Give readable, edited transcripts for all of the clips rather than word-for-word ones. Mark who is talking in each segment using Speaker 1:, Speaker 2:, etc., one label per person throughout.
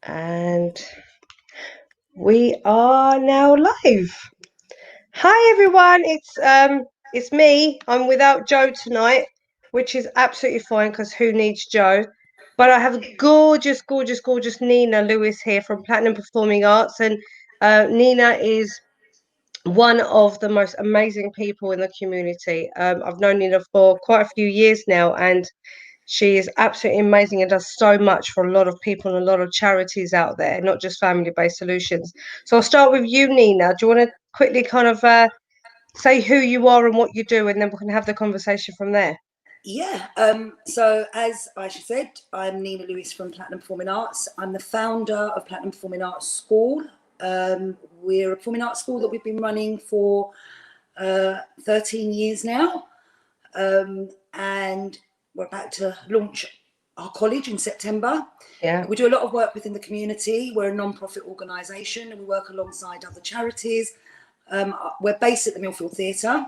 Speaker 1: And we are now live. Hi everyone, it's me. I'm without Joe tonight, which is absolutely fine because who needs Joe? But I have gorgeous Nina Lewis here from Platinum Performing Arts, and Nina is one of the most amazing people in the community. I've known Nina for quite a few years now, and she is absolutely amazing and does so much for a lot of people and a lot of charities out there, not just family-based solutions. So I'll start with you, Nina. Do you want to quickly kind of say who you are and what you do, and then we can have the conversation from there?
Speaker 2: Yeah, so as Aisha said, I'm Nina Lewis from Platinum Performing Arts. I'm the founder of Platinum Performing Arts School. We're a performing arts school that we've been running for 13 years now. And we're about to launch our college in September.
Speaker 1: Yeah.
Speaker 2: We do a lot of work within the community. We're a non-profit organisation and we work alongside other charities. We're based at the Millfield Theatre.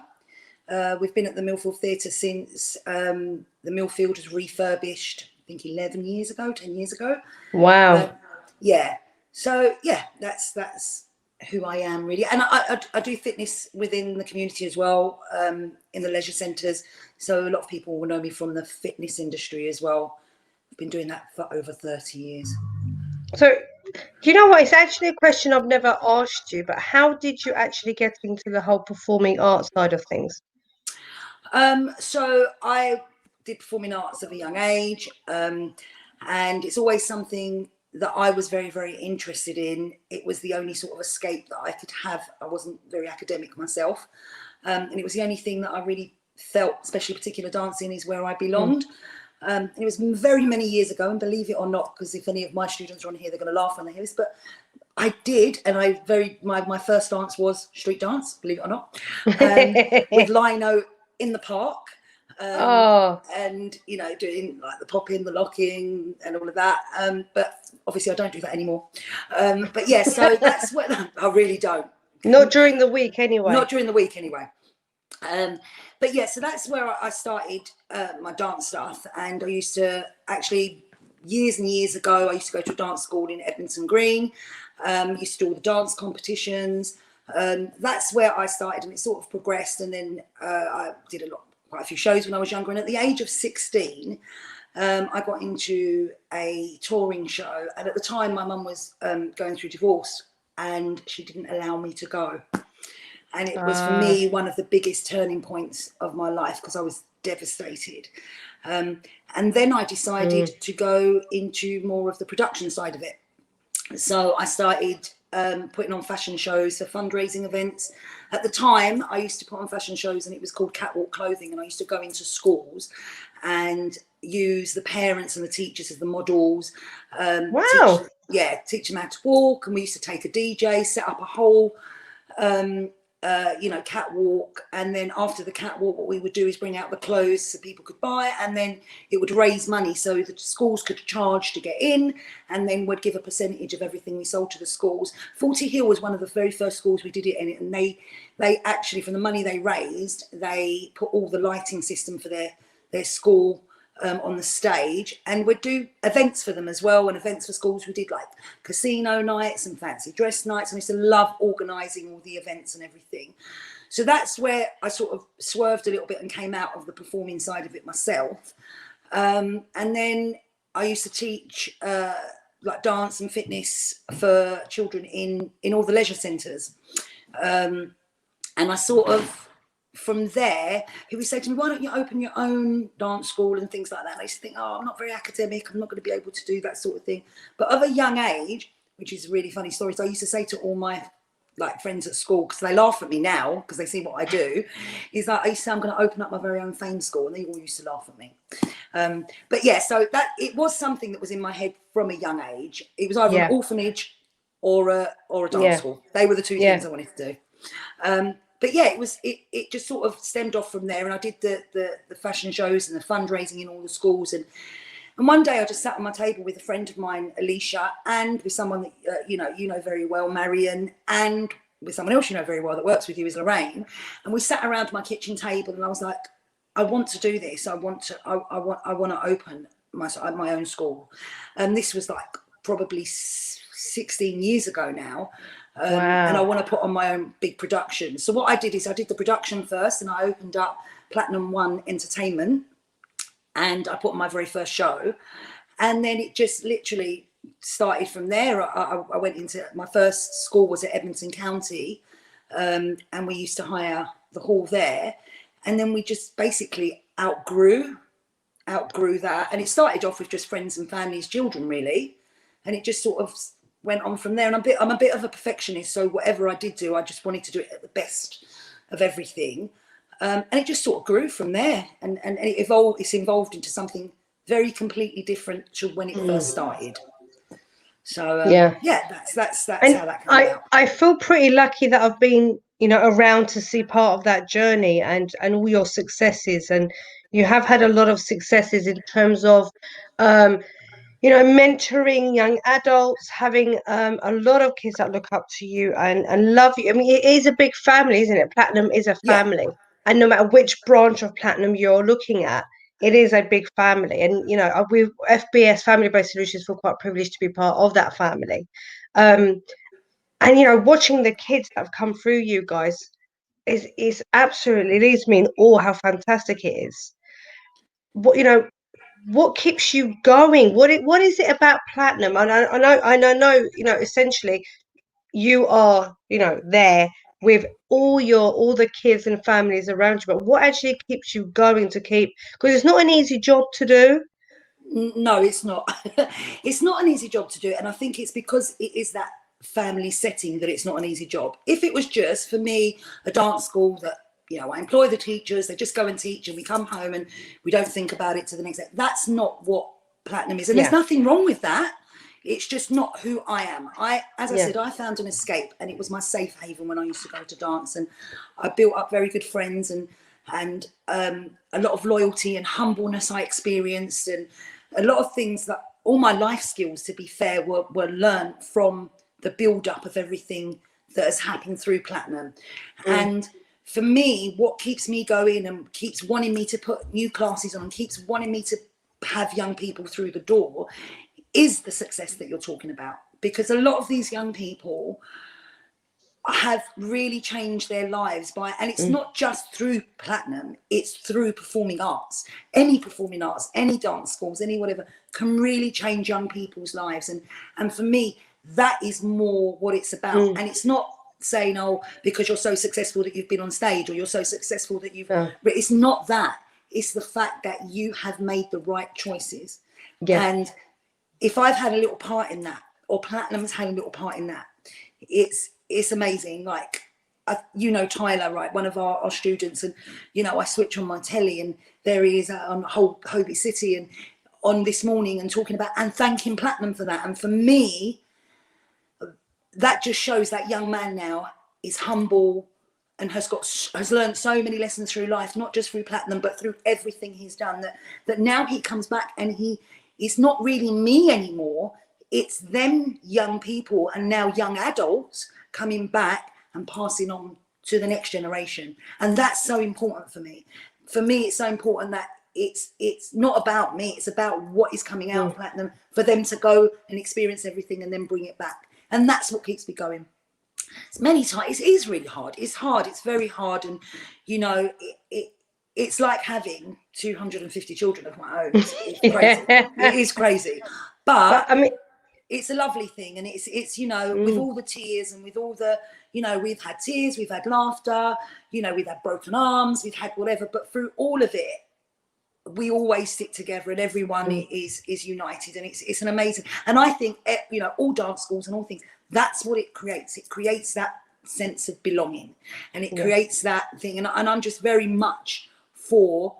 Speaker 2: We've been at the Millfield Theatre since the Millfield was refurbished, I think 10 years ago.
Speaker 1: Wow.
Speaker 2: Yeah. So yeah, that's who I am really, and I do fitness within the community as well, in the leisure centres. So a lot of people will know me from the fitness industry as well. I've been doing that for over 30 years.
Speaker 1: So, do you know what? It's actually a question I've never asked you, but how did you actually get into the whole performing arts side of things?
Speaker 2: So I did performing arts at a young age, and it's always something that I was very, very interested in. It was the only sort of escape that I could have. I wasn't very academic myself, and it was the only thing that I really felt, especially particular dancing, is where I belonged. It was very many years ago, and believe it or not, because if any of my students are on here, they're going to laugh when they hear this, but I did, and my first dance was street dance, believe it or not, with lino in the park.
Speaker 1: Oh,
Speaker 2: And doing like the popping, the locking and all of that, but obviously I don't do that anymore. But yeah, so that's what I really don't.
Speaker 1: not during the week anyway.
Speaker 2: Not during the week anyway. But yeah, so that's where I started my dance stuff. And I used to actually, years and years ago, I used to go to a dance school in Edmonton Green. Used to do all the dance competitions. That's where I started, and it sort of progressed. And then I did quite a few shows when I was younger. And at the age of 16, I got into a touring show. And at the time, my mum was going through divorce, and she didn't allow me to go. And it was, for me, one of the biggest turning points of my life, because I was devastated. And then I decided to go into more of the production side of it. So I started putting on fashion shows for fundraising events. At the time, I used to put on fashion shows, and it was called Catwalk Clothing. And I used to go into schools and use the parents and the teachers as the models.
Speaker 1: Wow.
Speaker 2: Teach them how to walk. And we used to take a DJ, set up a whole catwalk, and then after the catwalk, what we would do is bring out the clothes so people could buy, and then it would raise money so the schools could charge to get in, and then we'd give a percentage of everything we sold to the schools. Forty Hill was one of the very first schools we did it in, and they actually, from the money they raised, they put all the lighting system for their school on the stage, and we'd do events for them as well, and events for schools. We did like casino nights and fancy dress nights, and we used to love organising all the events and everything. So that's where I sort of swerved a little bit and came out of the performing side of it myself. And then I used to teach like dance and fitness for children in all the leisure centres, and I sort of, from there, he would say to me, why don't you open your own dance school and things like that? And I used to think, oh, I'm not very academic, I'm not going to be able to do that sort of thing. But of a young age, which is a really funny story, so I used to say to all my friends at school, because they laugh at me now because they see what I do, is that I used to say I'm going to open up my very own fame school, and they all used to laugh at me. But yeah, so that it was something that was in my head from a young age. It was either an orphanage or a dance school. They were the two things I wanted to do. But yeah, it just sort of stemmed off from there, and I did the fashion shows and the fundraising in all the schools, and one day I just sat on my table with a friend of mine, Alicia, and with someone that you know very well, Marion, and with someone else you know very well that works with you is Lorraine, and we sat around my kitchen table, and I was like, I want to do this. I want to open my own school, and this was like probably 16 years ago now. And I
Speaker 1: Wow.
Speaker 2: want to put on my own big production. So what I did is I did the production first, and I opened up Platinum One Entertainment, and I put on my very first show. And then it just literally started from there. I went into, my first school was at Edmonton County, and we used to hire the hall there. And then we just basically outgrew that. And it started off with just friends and families, children, really. And it just sort of went on from there. And I'm a bit of a perfectionist, so whatever I did do, I just wanted to do it at the best of everything. And it just sort of grew from there, and it's evolved into something very completely different to when it first started. So
Speaker 1: Yeah.
Speaker 2: yeah, that's
Speaker 1: And
Speaker 2: how that came
Speaker 1: I
Speaker 2: about.
Speaker 1: I feel pretty lucky that I've been, around to see part of that journey and all your successes. And you have had a lot of successes in terms of um mentoring young adults, having a lot of kids that look up to you and love you. I mean, it is a big family, isn't it? Platinum is a
Speaker 2: Yeah.
Speaker 1: family. And no matter which branch of Platinum you're looking at, it is a big family. And, we FBS Family Based Solutions feel quite privileged to be part of that family. Um, and, watching the kids that have come through you guys is absolutely leaves me in awe how fantastic it is. What keeps you going? What is it about Platinum? And I know, essentially you are, there with all the kids and families around you, but what actually keeps you going to keep, because it's not an easy job to do.
Speaker 2: No, it's not. It's not an easy job to do, and I think it's because it is that family setting that it's not an easy job. If it was just for me, a dance school that, I employ the teachers, they just go and teach, and we come home and we don't think about it to the next day. That's not what Platinum is, and there's
Speaker 1: Yeah,
Speaker 2: nothing wrong with that. It's just not who I am. As I
Speaker 1: yeah,
Speaker 2: said, I found an escape, and it was my safe haven when I used to go to dance, and I built up very good friends, and a lot of loyalty and humbleness I experienced, and a lot of things that all my life skills, to be fair, were learned from the build up of everything that has happened through Platinum.
Speaker 1: mm,
Speaker 2: And for me, what keeps me going and keeps wanting me to put new classes on and keeps wanting me to have young people through the door is the success that you're talking about. Because a lot of these young people have really changed their lives and it's
Speaker 1: mm,
Speaker 2: not just through Platinum, it's through performing arts. Any performing arts, any dance schools, any whatever can really change young people's lives. And for me, that is more what it's about.
Speaker 1: mm,
Speaker 2: And it's not saying, oh, because you're so successful that you've been on stage, or you're so successful that you've,
Speaker 1: oh,
Speaker 2: but it's not that. It's the fact that you have made the right choices.
Speaker 1: yeah,
Speaker 2: And if I've had a little part in that, or Platinum's had a little part in that, it's amazing. Like, Tyler, right, one of our students, and I switch on my telly and there he is on whole Hobie City and on This Morning and talking about and thanking Platinum for that. And for me, that just shows that young man now is humble and has learned so many lessons through life, not just through Platinum, but through everything he's done. That now he comes back and it's not really me anymore. It's them young people and now young adults coming back and passing on to the next generation. And that's so important for me. For me, it's so important that it's not about me. It's about what is coming out of
Speaker 1: mm,
Speaker 2: Platinum for them to go and experience everything and then bring it back. And that's what keeps me going. Many times it is really hard. It's hard. It's very hard. And it's like having 250 children of my own. It's crazy. It
Speaker 1: yeah.
Speaker 2: is crazy,
Speaker 1: But
Speaker 2: but
Speaker 1: I mean,
Speaker 2: it's a lovely thing. And it's with
Speaker 1: mm,
Speaker 2: all the tears and with all the, we've had tears, we've had laughter, we've had broken arms, we've had whatever, but through all of it, we always stick together and everyone
Speaker 1: mm,
Speaker 2: is united. And it's an amazing, and I think, all dance schools and all things, that's what it creates that sense of belonging, and it
Speaker 1: yeah,
Speaker 2: creates that thing. And I'm just very much for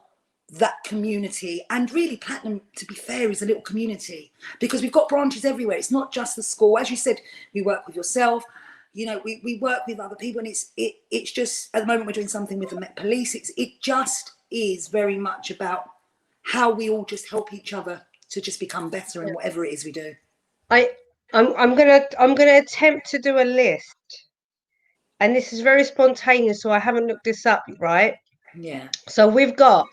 Speaker 2: that community. And really, Platinum, to be fair, is a little community, because we've got branches everywhere. It's not just the school. As you said, we work with yourself, we work with other people, and it's just, at the moment we're doing something with the Met Police. It just is very much about how we all just help each other to just become better in
Speaker 1: yeah.
Speaker 2: whatever it is we do.
Speaker 1: I I'm gonna attempt to do a list, and this is very spontaneous, so I haven't looked this up, right?
Speaker 2: Yeah,
Speaker 1: So we've got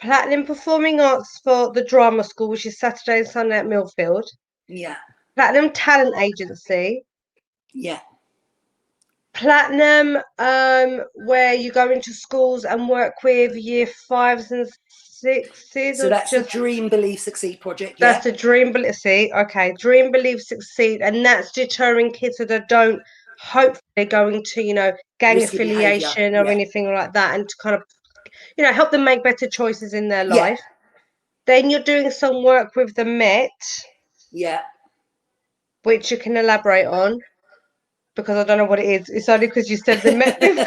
Speaker 1: Platinum Performing Arts for the drama school, which is Saturday and Sunday at Millfield.
Speaker 2: yeah,
Speaker 1: Platinum Talent Agency,
Speaker 2: Yeah.
Speaker 1: Platinum, where you go into schools and work with year fives and sixes,
Speaker 2: So
Speaker 1: or
Speaker 2: that's the
Speaker 1: just
Speaker 2: Dream Believe Succeed project.
Speaker 1: that's
Speaker 2: Yeah.
Speaker 1: the dream believe. See, okay, dream believe succeed, and that's deterring kids that don't hopefully go into gang
Speaker 2: Risky behaviour.
Speaker 1: affiliation or
Speaker 2: Yeah.
Speaker 1: anything like that, and to kind of help them make better choices in their
Speaker 2: Yeah.
Speaker 1: life. Then you're doing some work with the Met,
Speaker 2: Yeah.
Speaker 1: which you can elaborate on because I don't know what it is. It's only because you said the Met before.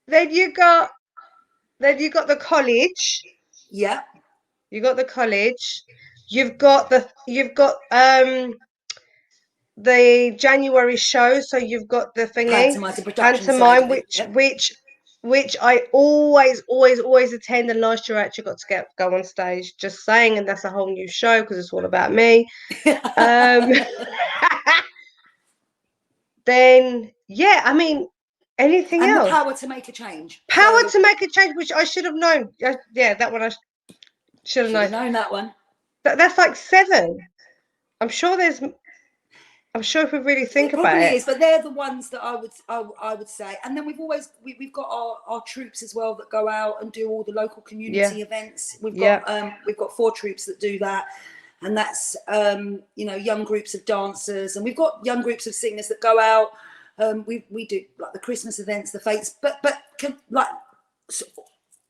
Speaker 1: Then you got the college.
Speaker 2: Yeah.
Speaker 1: You got the college. You've got the January show, so you've got the thingy
Speaker 2: Pantomime, the production side
Speaker 1: pantomime,
Speaker 2: of it.
Speaker 1: which
Speaker 2: Yeah.
Speaker 1: which which I always attend. And last year I actually got to go on stage, just saying, and that's a whole new show because it's all about me. Um, then yeah, I mean, anything
Speaker 2: And the
Speaker 1: else?
Speaker 2: power to make a change.
Speaker 1: Power
Speaker 2: So
Speaker 1: to make a change, which I should have known. Yeah, that one I should have
Speaker 2: should
Speaker 1: known.
Speaker 2: have known that one.
Speaker 1: That's like seven. I'm sure there's. I'm sure if we really think
Speaker 2: It
Speaker 1: about
Speaker 2: probably
Speaker 1: it.
Speaker 2: is, but they're the ones that I would say. And then we've got our troops as well that go out and do all the local
Speaker 1: Yeah,
Speaker 2: community events.
Speaker 1: yeah,
Speaker 2: We've got 4 troops that do that, and that's young groups of dancers, and we've got young groups of singers that go out. We do like the Christmas events, the fates, like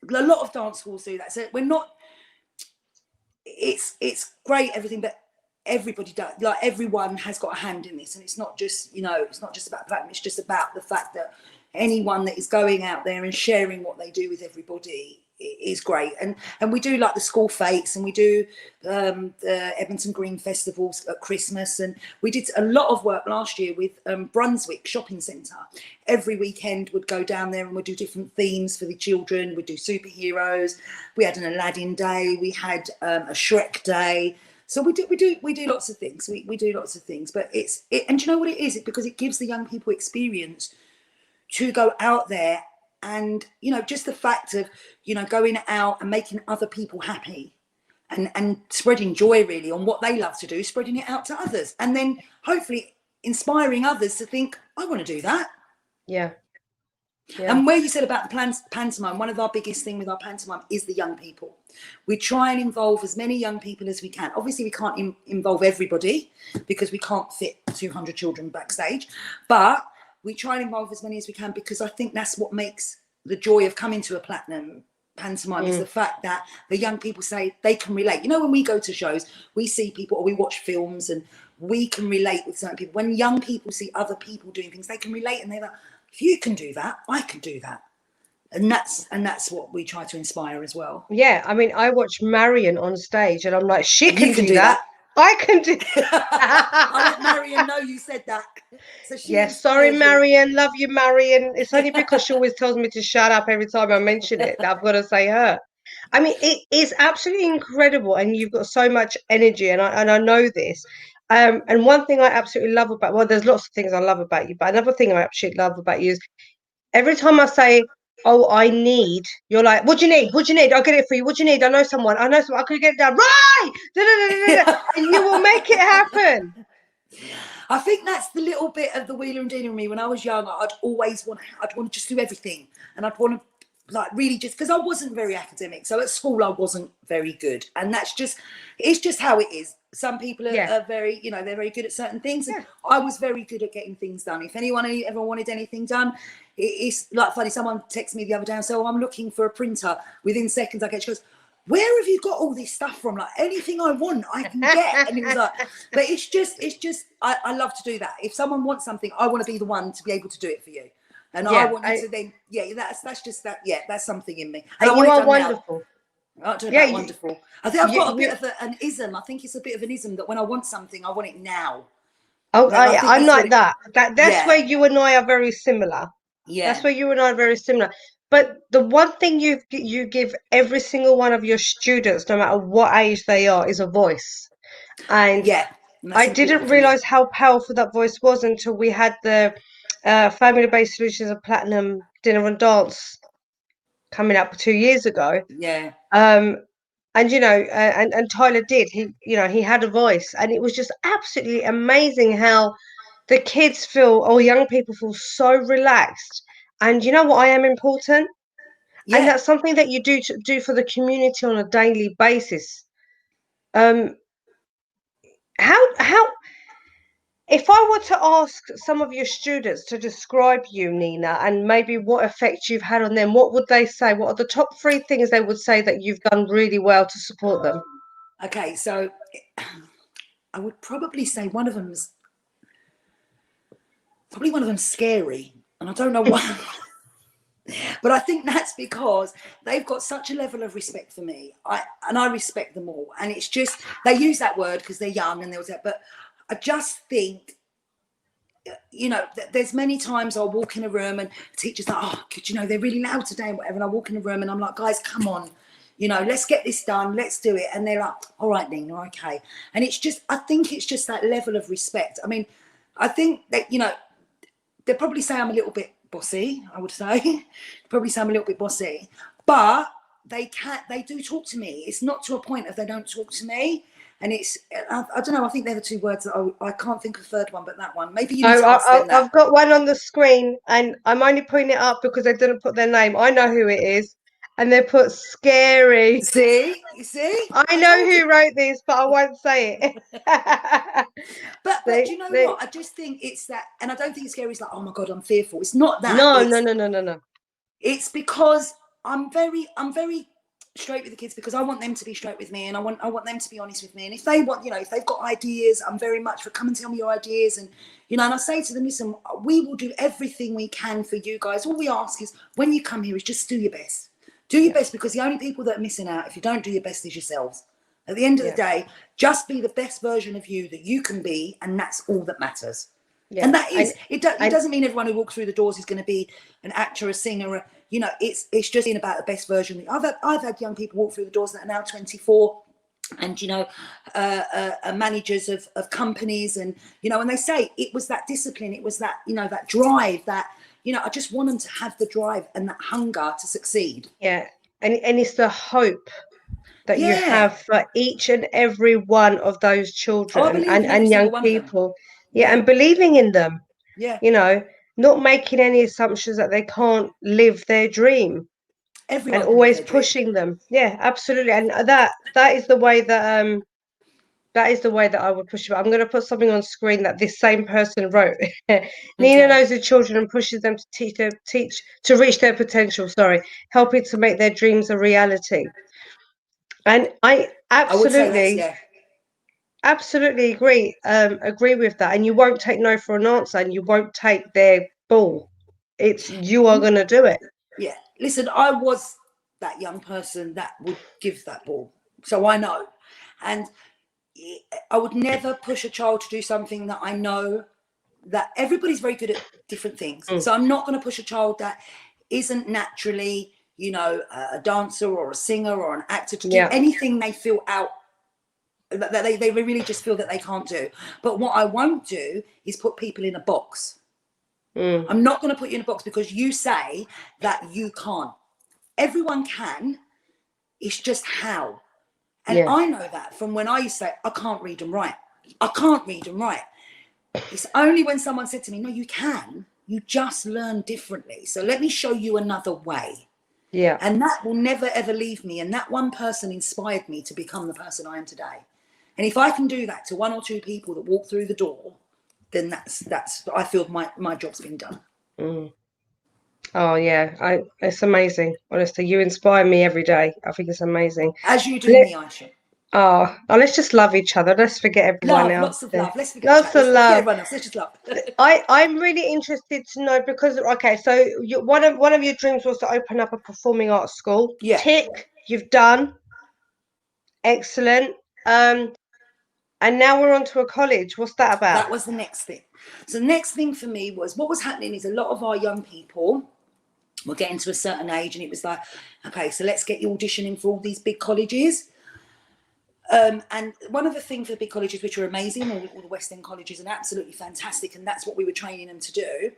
Speaker 2: a lot of dance schools do that. So we're not. It's great everything, but everybody does, like everyone has got a hand in this, and it's not just it's not just about platinum, it's just about the fact that anyone that is going out there and sharing what they do with everybody is great. And we do like the school fates, and we do the Edmonton Green festivals at Christmas, and we did a lot of work last year with Brunswick Shopping Centre. Every weekend would go down there and we'd do different themes for the children. We'd do superheroes, we had an Aladdin day, we had a Shrek day. So we do lots of things. We do lots of things, but and do you know what it is? It's because it gives the young people experience to go out there, and just the fact of going out and making other people happy, and spreading joy really on what they love to do, spreading it out to others, and then hopefully inspiring others to think, I want to do that.
Speaker 1: yeah, yeah,
Speaker 2: And where you said about the pantomime, one of our biggest thing with our pantomime is the young people. We try and involve as many young people as we can. Obviously, we can't involve everybody because we can't fit 200 children backstage, but we try and involve as many as we can, because I think that's what makes the joy of coming to a platinum pantomime, is the fact that the young people say they can relate. When we go to shows, we see people, or we watch films, and we can relate with certain people. When young people see other people doing things, they can relate, and they're like, if you can do that, I can do that. And that's what we try to inspire as well.
Speaker 1: yeah. I mean, I watch Marion on stage, and I'm like, she
Speaker 2: And you
Speaker 1: can
Speaker 2: can
Speaker 1: do
Speaker 2: do
Speaker 1: that.
Speaker 2: that.
Speaker 1: I can do.
Speaker 2: I let Marion know you said that. So she
Speaker 1: Yeah, sorry,
Speaker 2: inspires you.
Speaker 1: Marion. Love you, Marion. It's only because she always tells me to shut up every time I mention it that I've got to say her. I mean, it is absolutely incredible, and you've got so much energy, and I know this. And one thing I absolutely love about, well, there's lots of things I love about you, but another thing I absolutely love about you is every time I say, "Oh, I need," you're like, "What do you need? What do you need? I'll get it for you. What do you need? I know someone. I know someone. I could get it done right." Da, da, da, da, da. And you will make it happen.
Speaker 2: I think that's the little bit of the wheeler and dealer in me. When I was young, I'd want to just do everything, and I'd want to like really just, because I wasn't very academic. So at school I wasn't very good, and it's just how it is. Some people
Speaker 1: Yeah,
Speaker 2: are very, they're very good at certain things, and
Speaker 1: yeah,
Speaker 2: I was very good at getting things done. If anyone ever wanted anything done, it's like funny. Someone texted me the other day and said, "Oh, I'm looking for a printer." Within seconds, I get. She goes, "Where have you got all this stuff from? Like anything I want, I can get." And it was like, but I love to do that. If someone wants something, I want to be the one to be able to do it for you. And I
Speaker 1: yeah.
Speaker 2: want you to then, yeah, that's just that, yeah, that's something in me. And I
Speaker 1: And you
Speaker 2: want it
Speaker 1: are
Speaker 2: done now.
Speaker 1: wonderful.
Speaker 2: I don't know
Speaker 1: Yeah,
Speaker 2: about wonderful. I think I've got a bit
Speaker 1: you
Speaker 2: of an ism. I think it's a bit of an ism that when I want something, I want it now.
Speaker 1: oh,
Speaker 2: And I think
Speaker 1: I'm
Speaker 2: that's what
Speaker 1: like
Speaker 2: it,
Speaker 1: that. That's
Speaker 2: yeah,
Speaker 1: where you and I are very similar. That's
Speaker 2: yeah,
Speaker 1: where you and I are very similar. But the one thing you give every single one of your students, no matter what age they are, is a voice. And
Speaker 2: yeah. And
Speaker 1: I
Speaker 2: that's
Speaker 1: didn't
Speaker 2: important for me.
Speaker 1: realize how powerful that voice was until we had the family-based solutions of platinum dinner and dance coming up 2 years ago.
Speaker 2: Yeah,
Speaker 1: Um, And and Tyler did. He had a voice, and it was just absolutely amazing how the kids feel, or young people feel so relaxed. And you know what? I am important, and
Speaker 2: Yeah.
Speaker 1: that's something that you do for the community on a daily basis. Um, how if I were to ask some of your students to describe you, Nina, and maybe what effect you've had on them, what would they say? What are the top three things they would say that you've done really well to support them?
Speaker 2: Okay, so I would probably say one of them's scary, and I don't know why. But I think that's because they've got such a level of respect for me. I respect them all. And it's just, they use that word because they're young and there was that. But I just think, there's many times I'll walk in a room and teachers are like, oh, they're really loud today and whatever. And I walk in a room and I'm like, guys, come on, let's get this done. Let's do it. And they're like, all right, Nina, okay. And I think it's just that level of respect. I mean, I think that, they'll probably say I'm a little bit bossy, I would say. Probably say I'm a little bit bossy. But they do talk to me. It's not to a point of they don't talk to me. And I don't know, I think they're the two words that I can't think of a third one, but that one. Maybe you need to ask them that.
Speaker 1: I've got one on the screen, and I'm only putting it up because they didn't put their name. I know who it is, and they put scary.
Speaker 2: See? You see?
Speaker 1: I
Speaker 2: I
Speaker 1: know
Speaker 2: told you.
Speaker 1: who wrote this, but I won't say it.
Speaker 2: But do
Speaker 1: See,
Speaker 2: you know what? I just think it's that, and I don't think it's scary. It's like, oh my God, I'm fearful. It's not that.
Speaker 1: no, no, no, no, no, no.
Speaker 2: It's because I'm very straight with the kids because I want them to be straight with me, and I want them to be honest with me. And if they want, if they've got ideas, I'm very much for come and tell me your ideas. And and I say to them, listen, we will do everything we can for you guys. All we ask is when you come here is just do your best. Do your best, because the only people that are missing out if you don't do your best is yourselves. At the end of the
Speaker 1: Yeah,
Speaker 2: day, just be the best version of you that you can be, and that's all that matters.
Speaker 1: yeah,
Speaker 2: And that is it. It
Speaker 1: and
Speaker 2: doesn't mean everyone who walks through the doors is going to be an actor, a singer. It's just being about the best version. I've had young people walk through the doors that are now 24, and managers of companies, and and they say it was that discipline, it was that that drive, that I just want them to have the drive and that hunger to succeed.
Speaker 1: yeah, and it's the hope that you
Speaker 2: Yeah.
Speaker 1: have for each and every one of those
Speaker 2: Oh, I
Speaker 1: children
Speaker 2: believe in every
Speaker 1: and young
Speaker 2: single one of them.
Speaker 1: people. Yeah,
Speaker 2: Yeah.
Speaker 1: and believing in them,
Speaker 2: Yeah.
Speaker 1: you know, not making any assumptions that they can't live their dream, and
Speaker 2: Everyone can live
Speaker 1: always
Speaker 2: their dream.
Speaker 1: pushing them. Yeah, absolutely. And that is the way that I would push it. I'm going to put something on screen that this same person wrote. Nina
Speaker 2: Okay.
Speaker 1: knows the children and pushes them to teach to reach their potential. Sorry, helping to make their dreams a reality. And I
Speaker 2: I would say that's, yeah.
Speaker 1: absolutely agree with that. And you won't take no for an answer, and you won't take their ball. It's you are going to do it.
Speaker 2: Yeah. Listen, I was that young person that would give that ball. So I know. And I would never push a child to do something that I know that everybody's very good at different things.
Speaker 1: Mm.
Speaker 2: So I'm not going to push a child that isn't naturally, a dancer or a singer or an actor to do
Speaker 1: Yeah,
Speaker 2: anything they feel out that they really just feel that they can't do. But what I won't do is put people in a box.
Speaker 1: mm.
Speaker 2: I'm not going to put you in a box because you say that you can't. Everyone can. It's just how. And
Speaker 1: Yeah,
Speaker 2: I know that from when I used to say, I can't read and write. I can't read and write. It's only when someone said to me, no, you can. You just learn differently. So let me show you another way.
Speaker 1: yeah.
Speaker 2: And that will never, ever leave me. And that one person inspired me to become the person I am today. And if I can do that to one or two people that walk through the door, then that's I feel my job's been done.
Speaker 1: Mm. Oh yeah, it's amazing. Honestly, you inspire me every day. I think it's amazing.
Speaker 2: As you do
Speaker 1: Let,
Speaker 2: me, Aisha.
Speaker 1: let's just love each other. Let's forget everyone
Speaker 2: Love,
Speaker 1: else.
Speaker 2: lots of
Speaker 1: Yeah.
Speaker 2: love. Let's forget the
Speaker 1: Lots
Speaker 2: chat.
Speaker 1: of
Speaker 2: Let's forget
Speaker 1: love.
Speaker 2: everyone else. Let's just love.
Speaker 1: I'm really interested to know because okay, so one of your dreams was to open up a performing arts school.
Speaker 2: Yeah.
Speaker 1: Tick, you've done excellent. And now we're on to a college. What's that about?
Speaker 2: That was the next thing. So the next thing for me was what was happening is a lot of our young people were getting to a certain age, and it was like, okay, so let's get you auditioning for all these big colleges. And one of the things for the big colleges, which are amazing, all the West End colleges are absolutely fantastic, and that's what we were training them to do,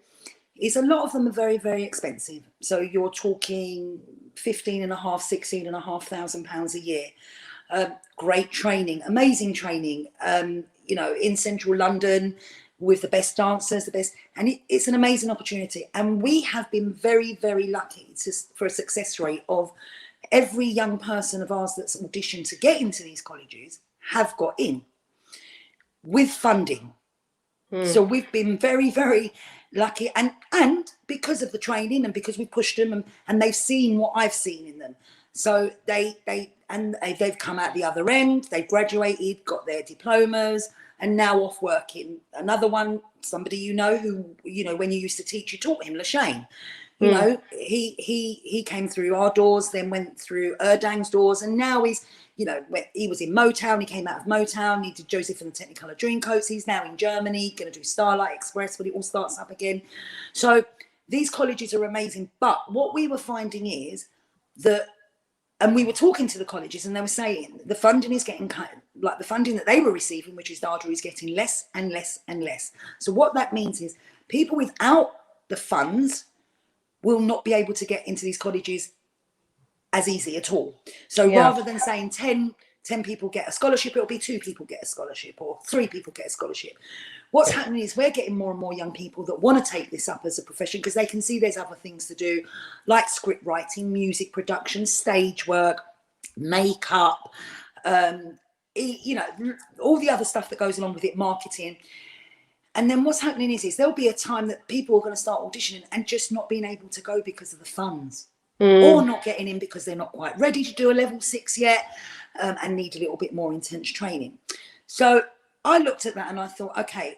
Speaker 2: is a lot of them are very, very expensive. So you're talking 15 and a half, 16 and a half thousand pounds a year. Great training, amazing training, you know, in central London with the best dancers, the best, and it's an amazing opportunity. And we have been very, very lucky for a success rate of every young person of ours that's auditioned to get into these colleges have got in with funding. So we've been very, very lucky, and because of the training and because we pushed them, and they've seen what I've seen in them. So they've come out the other end, they've graduated, got their diplomas, and now off working. Another one, somebody you know who, you know, when you used to teach, you taught him, Lashane. You know, he came through our doors, then went through Erdang's doors, and now he's, you know, he was in Motown, he came out of Motown, he did Joseph and the Technicolor Dreamcoats, he's now in Germany, going to do Starlight Express when it all starts up again. So these colleges are amazing. But what we were finding is that, and we were talking to the colleges and they were saying the funding is getting cut, like the funding that they were receiving, which is DARDA, is getting less and less and less. So what that means is people without the funds will not be able to get into these colleges as easy at all. So rather than saying 10 people get a scholarship, it'll be 2 people get a scholarship or 3 people get a scholarship. What's happening is we're getting more and more young people that want to take this up as a profession because they can see there's other things to do, like script writing, music production, stage work, makeup, you know, all the other stuff that goes along with it, marketing. And then what's happening is there'll be a time that people are going to start auditioning and just not being able to go because of the funds, or not getting in because they're not quite ready to do a level 6 yet, and need a little bit more intense training. So I looked at that and I thought, okay,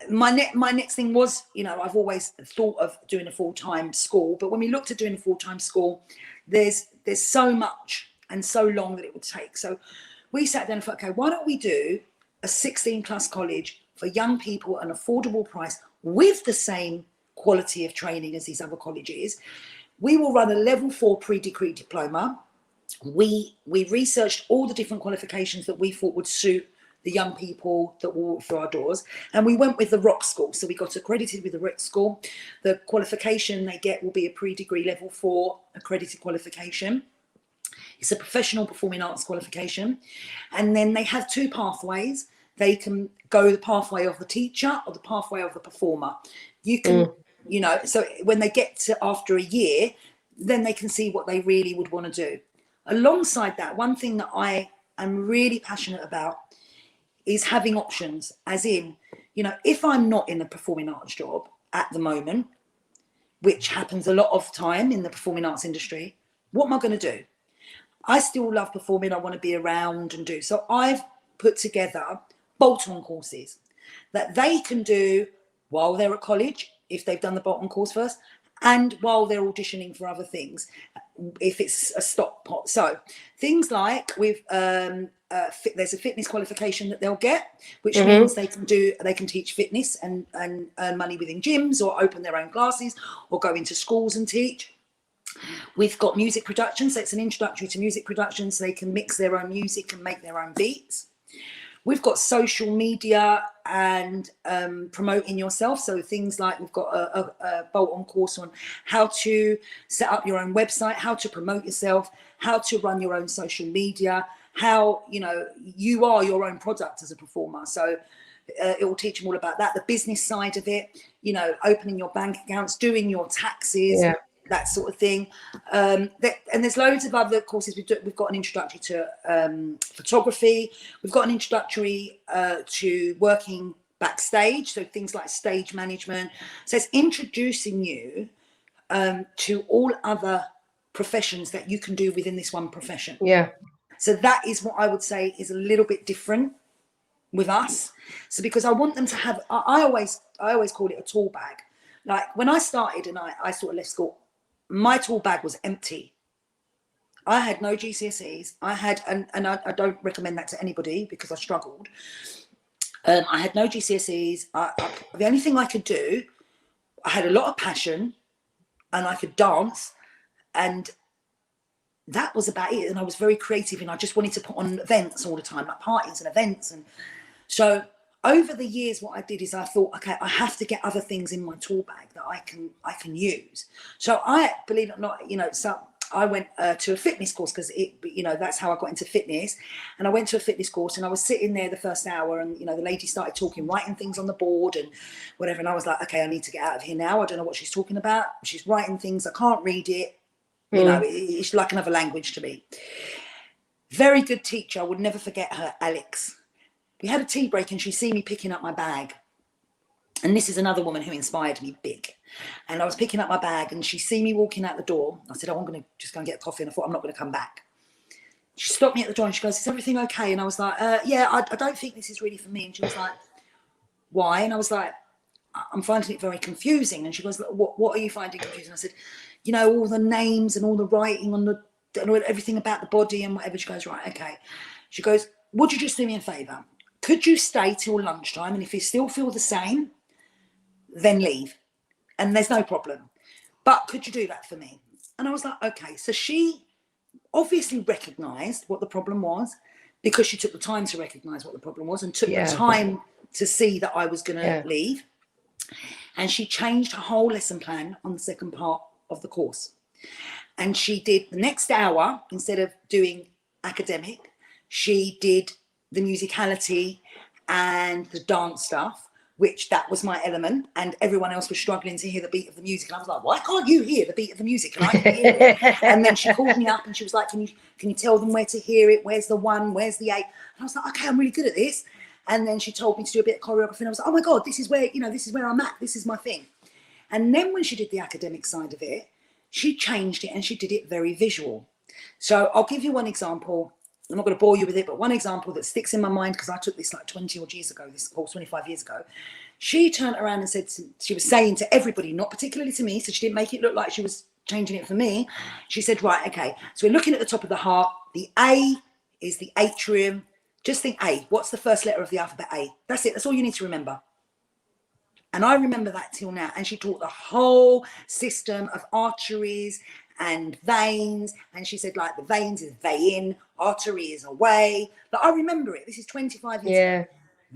Speaker 2: my next thing was, you know, I've always thought of doing a full-time school, but when we looked at doing a full-time school, there's so much and so long that it would take. So we sat down and thought, okay, why don't we do a 16+ college for young people at an affordable price with the same quality of training as these other colleges. We will run a level 4 pre-degree diploma. We researched all the different qualifications that we thought would suit the young people that walk through our doors, and we went with the Rock School. So we got accredited with the Rock School. The qualification they get will be a pre-degree level 4 accredited qualification. It's a professional performing arts qualification, and then they have 2 pathways. They can go the pathway of the teacher or the pathway of the performer. You can, you know, so when they get to after a year, then they can see what they really would want to do. Alongside that, one thing that I am really passionate about is having options, as in, you know, if I'm not in a performing arts job at the moment, which happens a lot of time in the performing arts industry, what am I going to do? I still love performing. I want to be around and do. So I've put together bolt-on courses that they can do while they're at college, if they've done the bolt-on course first, and while they're auditioning for other things, if it's a stock pot. So things like with there's a fitness qualification that they'll get, which means they can teach fitness and earn money within gyms, or open their own classes, or go into schools and teach. We've got music production, so it's an introductory to music production, so they can mix their own music and make their own beats. We've got social media and promoting yourself. So things like we've got a bolt-on course on how to set up your own website, how to promote yourself, how to run your own social media, how, you know, you are your own product as a performer. So it will teach them all about that, the business side of it, you know, opening your bank accounts, doing your taxes, that sort of thing. And there's loads of other courses. We've got an introductory to photography. We've got an introductory to working backstage, so things like stage management. So it's introducing you to all other professions that you can do within this one profession.
Speaker 1: Yeah.
Speaker 2: So that is what I would say is a little bit different with us. So because I want them to have, I always call it a tool bag. Like when I started and I sort of left school, my tool bag was empty. I had no GCSEs. I had, and I don't recommend that to anybody because I struggled. I had no GCSEs. The only thing I could do, I had a lot of passion and I could dance, and that was about it. And I was very creative, and I just wanted to put on events all the time, like parties and events. And so over the years, what I did is I thought, okay, I have to get other things in my tool bag that I can use. So I, believe it or not, you know, so I went to a fitness course because that's how I got into fitness. And I went to a fitness course, and I was sitting there the first hour, and the lady started talking, writing things on the board and whatever. And I was like, okay, I need to get out of here now. I don't know what she's talking about. She's writing things. I can't read it. It's like another language to me. Very good teacher. I would never forget her, Alex. We had a tea break, and she see me picking up my bag. And this is another woman who inspired me big. And I was picking up my bag, and she see me walking out the door. I said, oh, I'm going to just go and get a coffee. And I thought, I'm not going to come back. She stopped me at the door, and she goes, is everything okay? And I was like, yeah, I don't think this is really for me. And she was like, why? And I was like, I'm finding it very confusing. And she goes, what are you finding confusing? I said, all the names and all the writing on everything about the body and whatever. She goes, right, okay. She goes, would you just do me a favour? Could you stay till lunchtime? And if you still feel the same, then leave. And there's no problem. But could you do that for me? And I was like, okay. So she obviously recognised what the problem was, because she took the time to recognise what the problem was, and took the time to see that I was going to leave. And she changed her whole lesson plan on the second part of the course. And she did the next hour, instead of doing academic, she did the musicality and the dance stuff, which that was my element, and everyone else was struggling to hear the beat of the music. And I was like, why can't you hear the beat of the music? And I can hear it. And then she called me up, and she was like, can you tell them where to hear it? Where's the 1? Where's the 8? And I was like, okay, I'm really good at this. And then she told me to do a bit of choreography, and I was like, oh my God, this is where I'm at. This is my thing. And then when she did the academic side of it, she changed it, and she did it very visual. So I'll give you one example. I'm not going to bore you with it, but one example that sticks in my mind, because I took this like 20 odd years ago, this course 25 years ago. She turned around and said, she was saying to everybody, not particularly to me, so she didn't make it look like she was changing it for me. She said, right, okay, so we're looking at the top of the heart. The A is the atrium. Just think A. What's the first letter of the alphabet? A. That's it. That's all you need to remember. And I remember that till now. And she taught the whole system of arteries and veins. And she said, like, the veins is vein, artery is away. But I remember it. This is 25 years ago.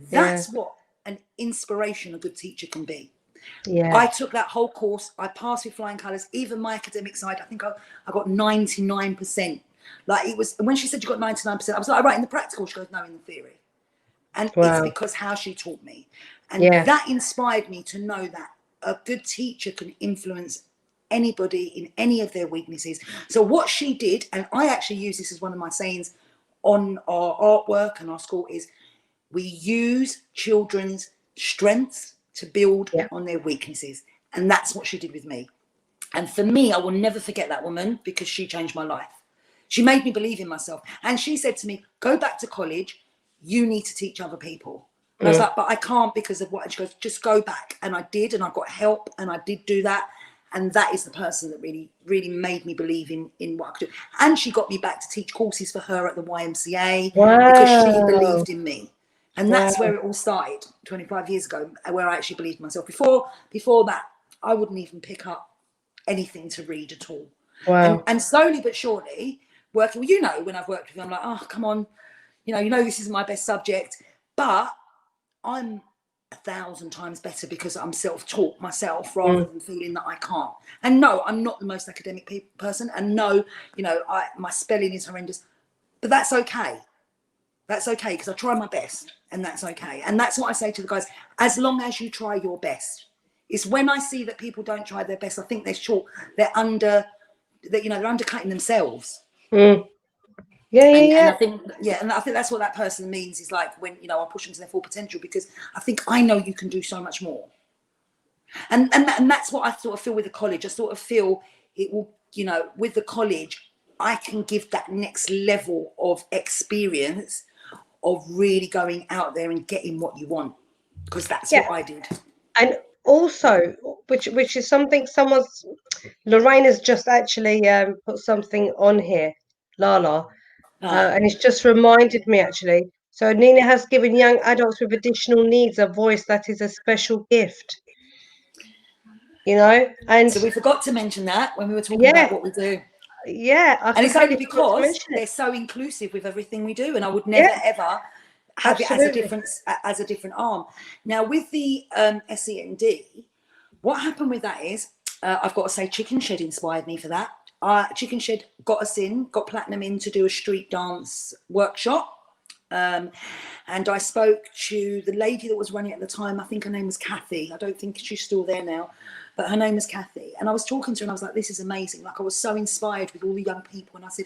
Speaker 2: That's what an inspiration a good teacher can be. I took that whole course. I passed with flying colours. Even my academic side, I think I got 99%. Like, it was, when she said you got 99%, I was like, right, in the practical? She goes, no, in the theory. And it's because how she taught me. And that inspired me to know that a good teacher can influence anybody in any of their weaknesses. So what she did, and I actually use this as one of my sayings on our artwork and our school, is we use children's strengths to build on their weaknesses. And that's what she did with me. And for me, I will never forget that woman, because she changed my life. She made me believe in myself. And she said to me, go back to college. You need to teach other people. And I was like, but I can't because of what? And she goes, just go back. And I did, and I got help, and I did do that. And that is the person that really, really made me believe in what I could do. And she got me back to teach courses for her at the YMCA because she believed in me. And that's where it all started 25 years ago, where I actually believed in myself. Before that, I wouldn't even pick up anything to read at all. And slowly but surely, working with, when I've worked with you, I'm like, oh, come on, this isn't my best subject, but I'm 1,000 times better because I'm self-taught myself, rather than feeling that I can't. And no, I'm not the most academic person, and no, my spelling is horrendous, but that's okay. That's okay, because I try my best, and that's okay. And that's what I say to the guys, as long as you try your best. It's when I see that people don't try their best, I think they're undercutting themselves. And I think, and I think that's what that person means, is like, when, I push them to their full potential, because I think I know you can do so much more. And that's what I sort of feel with the college. I sort of feel it will, with the college, I can give that next level of experience of really going out there and getting what you want, because that's what I did.
Speaker 1: And also, which is something Lorraine has just actually put something on here, Lala, and it's just reminded me, actually. So Nina has given young adults with additional needs a voice that is a special gift. And
Speaker 2: so we forgot to mention that when we were talking about what we do.
Speaker 1: And
Speaker 2: it's only because they're so inclusive with everything we do, and I would never ever have it as a different arm. Now with the SEND, what happened with that is, I've got to say, Chicken Shed inspired me for that. Chicken Shed got platinum in to do a street dance workshop. And I spoke to the lady that was running it at the time. I think her name was Kathy. I don't think she's still there now, but her name was Kathy. And I was talking to her and I was like, this is amazing. Like, I was so inspired with all the young people. And I said,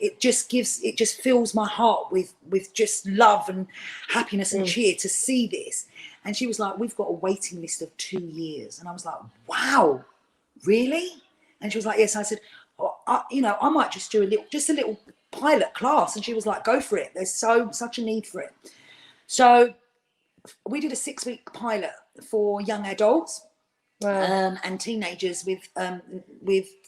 Speaker 2: it just fills my heart with just love and happiness and cheer to see this. And she was like, we've got a waiting list of 2 years. And I was like, wow, really? And she was like, yes. I said, oh, I might just do a little pilot class. And she was like, go for it. There's such a need for it. So we did a 6-week pilot for young adults. Wow. And teenagers with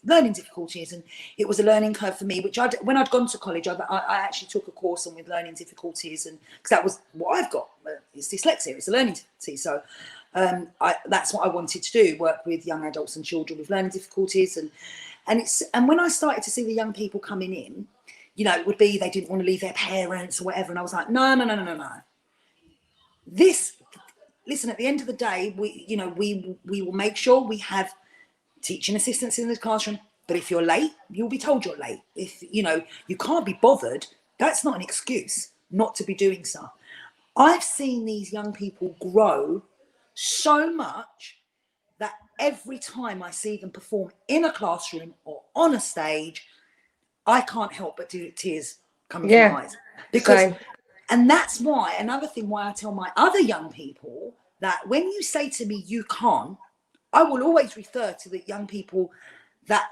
Speaker 2: learning difficulties, and it was a learning curve for me. Which when I'd gone to college, I actually took a course on with learning difficulties, and because that was what I've got. It's dyslexia. It's a learning difficulty. So that's what I wanted to do: work with young adults and children with learning difficulties. And when I started to see the young people coming in, it would be they didn't want to leave their parents or whatever, and I was like, no. Listen, at the end of the day, we will make sure we have teaching assistants in the classroom. But if you're late, you'll be told you're late. If you can't be bothered, that's not an excuse not to be doing so. I've seen these young people grow so much that every time I see them perform in a classroom or on a stage, I can't help but do tears coming from my eyes. Because and that's why, another thing why I tell my other young people that when you say to me, you can't, I will always refer to the young people that,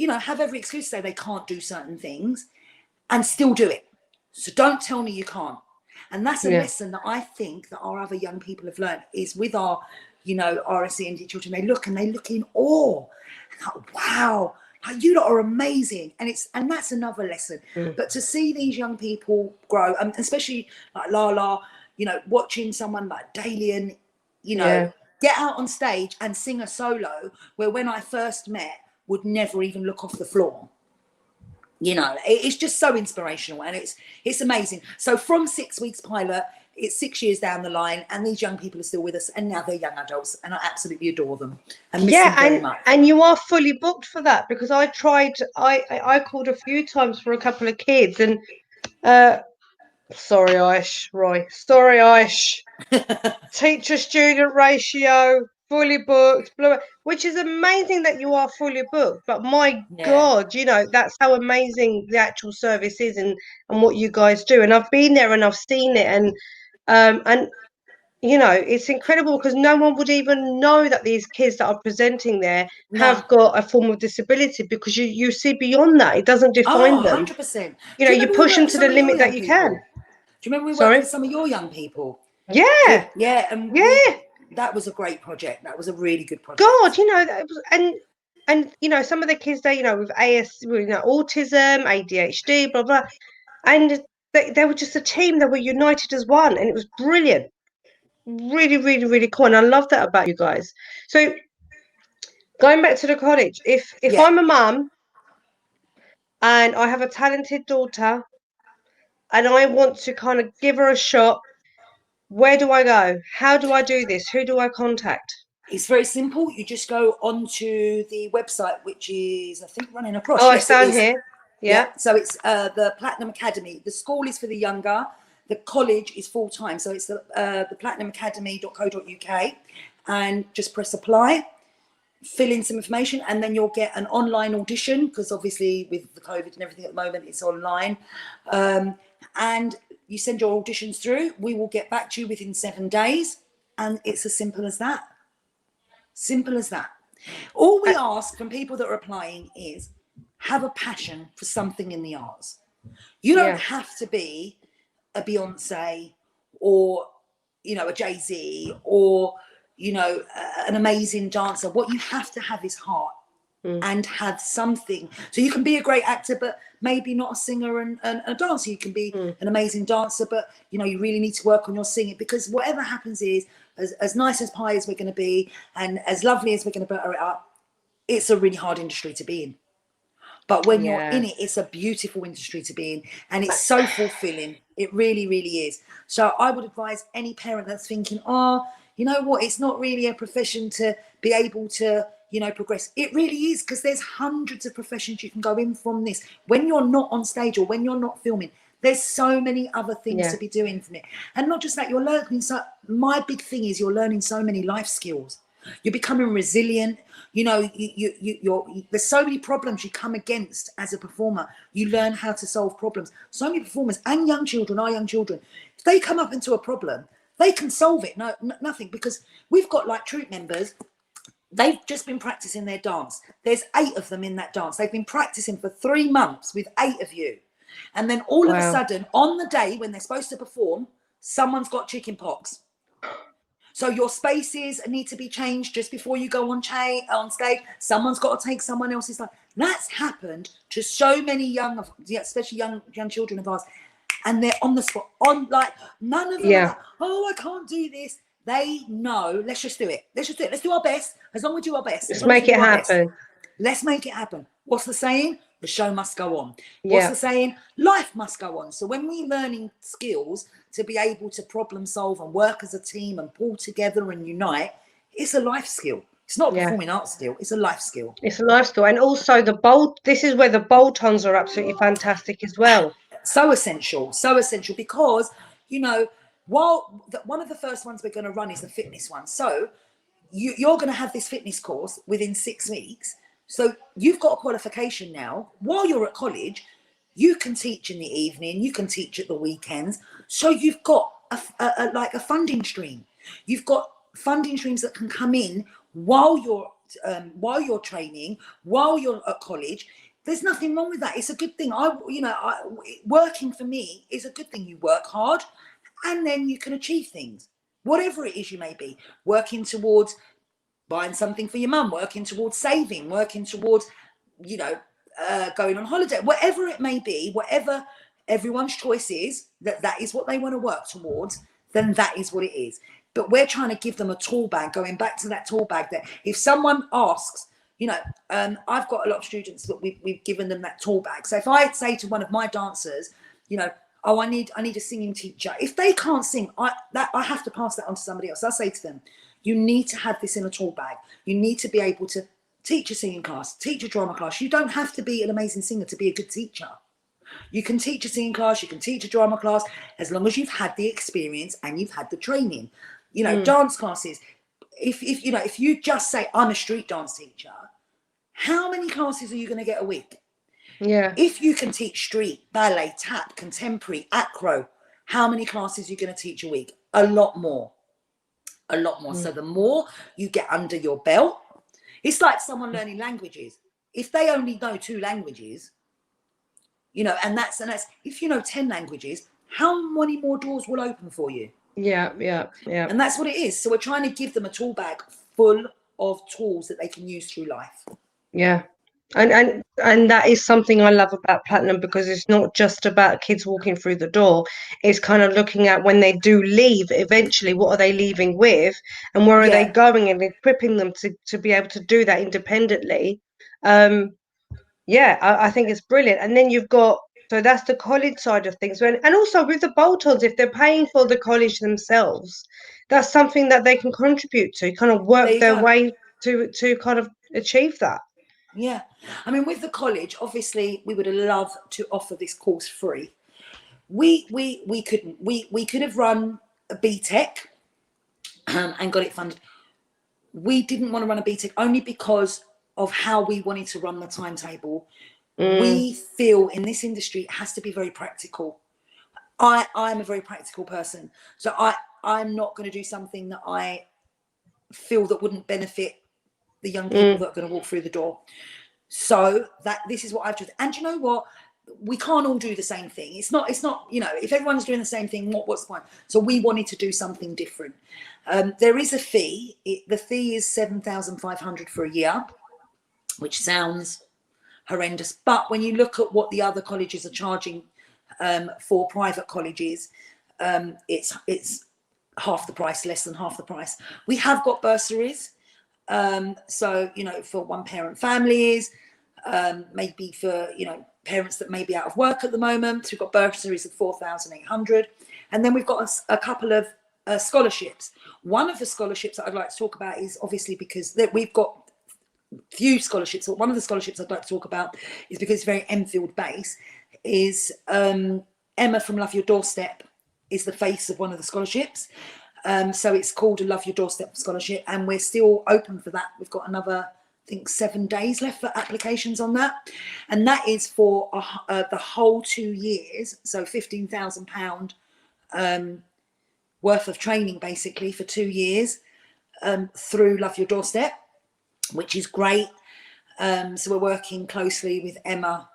Speaker 2: have every excuse to say they can't do certain things and still do it. So don't tell me you can't. And that's a lesson that I think that our other young people have learned is with our, our SEND children. They look in awe. Like, wow. Like, you lot are amazing, and that's another lesson. But to see these young people grow, especially like Lala, watching someone like Dalian, get out on stage and sing a solo where when I first met would never even look off the floor. It's just so inspirational, and it's amazing. So from 6 weeks pilot, it's 6 years down the line, and these young people are still with us, and now they're young adults, and I absolutely adore them and miss them very much.
Speaker 1: And you are fully booked for that, because I tried. I called a few times for a couple of kids, and sorry, Aish, teacher student ratio fully booked, which is amazing that you are fully booked. But my God, that's how amazing the actual service is, and what you guys do. And I've been there and I've seen it, and it's incredible, because no one would even know that these kids that are presenting there have got a form of disability, because you see beyond that. It doesn't define them.
Speaker 2: 100%.
Speaker 1: You push them to the limit that you can.
Speaker 2: Do you remember we worked with some of your young people?
Speaker 1: Yeah.
Speaker 2: And that was a great project. That was a really good project.
Speaker 1: God, that was, and some of the kids there, with autism, ADHD, blah blah, and they were just a team that were united as one, and it was brilliant. Really, really, really cool. And I love that about you guys. So going back to the college, if I'm a mum and I have a talented daughter and I want to kind of give her a shot, where do I go? How do I do this? Who do I contact?
Speaker 2: It's very simple. You just go onto the website, which is, I think, running across.
Speaker 1: Oh, yes, it's down here. Yeah.
Speaker 2: So it's the Platinum Academy. The school is for the younger. The college is full time. So it's the platinumacademy.co.uk, and just press apply, fill in some information, and then you'll get an online audition, because obviously with the COVID and everything at the moment, it's online. And you send your auditions through. We will get back to you within 7 days. And it's as simple as that. Simple as that. All we ask from people that are applying is have a passion for something in the arts. You don't have to be a Beyonce or, a Jay-Z or, an amazing dancer. What you have to have is heart and have something. So you can be a great actor, but maybe not a singer and a dancer. You can be an amazing dancer, but, you really need to work on your singing, because whatever happens is, as nice as pie as we're going to be and as lovely as we're going to butter it up, it's a really hard industry to be in. But when you're in it, it's a beautiful industry to be in, and it's so fulfilling. It really, really is. So I would advise any parent that's thinking, oh, you know what, it's not really a profession to be able to, progress. It really is, because there's hundreds of professions you can go in from this. When you're not on stage or when you're not filming, there's so many other things to be doing from it. And not just that, you're learning. So my big thing is you're learning so many life skills. You're becoming resilient. There's so many problems you come against as a performer. You learn how to solve problems. So many performers and young children, our young children, if they come up into a problem, they can solve it. Nothing, because we've got like troupe members. They've just been practicing their dance. There's 8 of them in that dance. They've been practicing for 3 months with 8 of you. And then all of a sudden, on the day when they're supposed to perform, someone's got chicken pox. So your spaces need to be changed just before you go on stage. Someone's got to take someone else's time. That's happened to so many young, especially young children of ours. And they're on the spot, none of them are like, oh, I can't do this. They know, let's just do it. Let's do our best. As long as we do our best.
Speaker 1: Let's make it happen.
Speaker 2: Let's make it happen. What's the saying? The show must go on. What's the saying? Life must go on. So when we're learning skills to be able to problem solve and work as a team and pull together and unite, it's a life skill. It's not a performing arts skill. It's a life skill.
Speaker 1: It's a life skill. And also this is where the bolt-ons are absolutely fantastic as well.
Speaker 2: So essential because, while one of the first ones we're going to run is the fitness one. So you're going to have this fitness course within 6 weeks. So you've got a qualification now. While you're at college, you can teach in the evening, you can teach at the weekends. So you've got a funding stream. You've got funding streams that can come in while you're training, while you're at college. There's nothing wrong with that. It's a good thing. Working for me is a good thing. You work hard and then you can achieve things, whatever it is you may be, working towards buying something for your mum, working towards saving, working towards, going on holiday, whatever it may be, whatever everyone's choice is, that is what they want to work towards, then that is what it is. But we're trying to give them a tool bag, going back to that tool bag, that if someone asks, I've got a lot of students that we've given them that tool bag. So if I say to one of my dancers, oh, I need a singing teacher. If they can't sing, I have to pass that on to somebody else. I say to them, you need to have this in a tool bag. You need to be able to teach a singing class, teach a drama class. You don't have to be an amazing singer to be a good teacher. You can teach a singing class, you can teach a drama class, as long as you've had the experience and you've had the training. Dance classes. If you just say, I'm a street dance teacher, how many classes are you going to get a week?
Speaker 1: Yeah.
Speaker 2: If you can teach street, ballet, tap, contemporary, acro, how many classes are you going to teach a week? A lot more. So the more you get under your belt, it's like someone learning languages. If they only know 2 languages, and that's if you know 10 languages, how many more doors will open for you?
Speaker 1: Yeah.
Speaker 2: And that's what it is. So we're trying to give them a tool bag full of tools that they can use through life.
Speaker 1: Yeah. And that is something I love about Platinum, because it's not just about kids walking through the door. It's kind of looking at when they do leave, eventually, what are they leaving with and where are they going, and equipping them to be able to do that independently. I think it's brilliant. And then so that's the college side of things. And also with the bolt-ons, if they're paying for the college themselves, that's something that they can contribute to, kind of work their way to kind of achieve that.
Speaker 2: Yeah. I mean, with the college, obviously, we would have loved to offer this course free. We couldn't. We could have run a BTEC and got it funded. We didn't want to run a BTEC only because of how we wanted to run the timetable. We feel in this industry, it has to be very practical. I'm a very practical person. So I'm not going to do something that I feel that wouldn't benefit the young people that are going to walk through the door. So this is what I've chosen. And you know what? We can't all do the same thing. It's not, if everyone's doing the same thing, what's the point? So we wanted to do something different. There is a fee. The fee is $7,500 for a year, which sounds horrendous. But when you look at what the other colleges are charging for private colleges, it's half the price, less than half the price. We have got bursaries. So, for one parent families, maybe for, parents that may be out of work at the moment, we've got bursaries of $4,800. And then we've got a couple of scholarships. One of the scholarships that I'd like to talk about is obviously because we've got few scholarships. One of the scholarships I'd like to talk about is because it's very Enfield based. Is Emma from Love Your Doorstep is the face of one of the scholarships. So it's called a Love Your Doorstep scholarship, and we're still open for that. We've got another, I think, 7 days left for applications on that, and that is for the whole 2 years. So £15,000 worth of training, basically, for 2 years through Love Your Doorstep, which is great. So we're working closely with Emma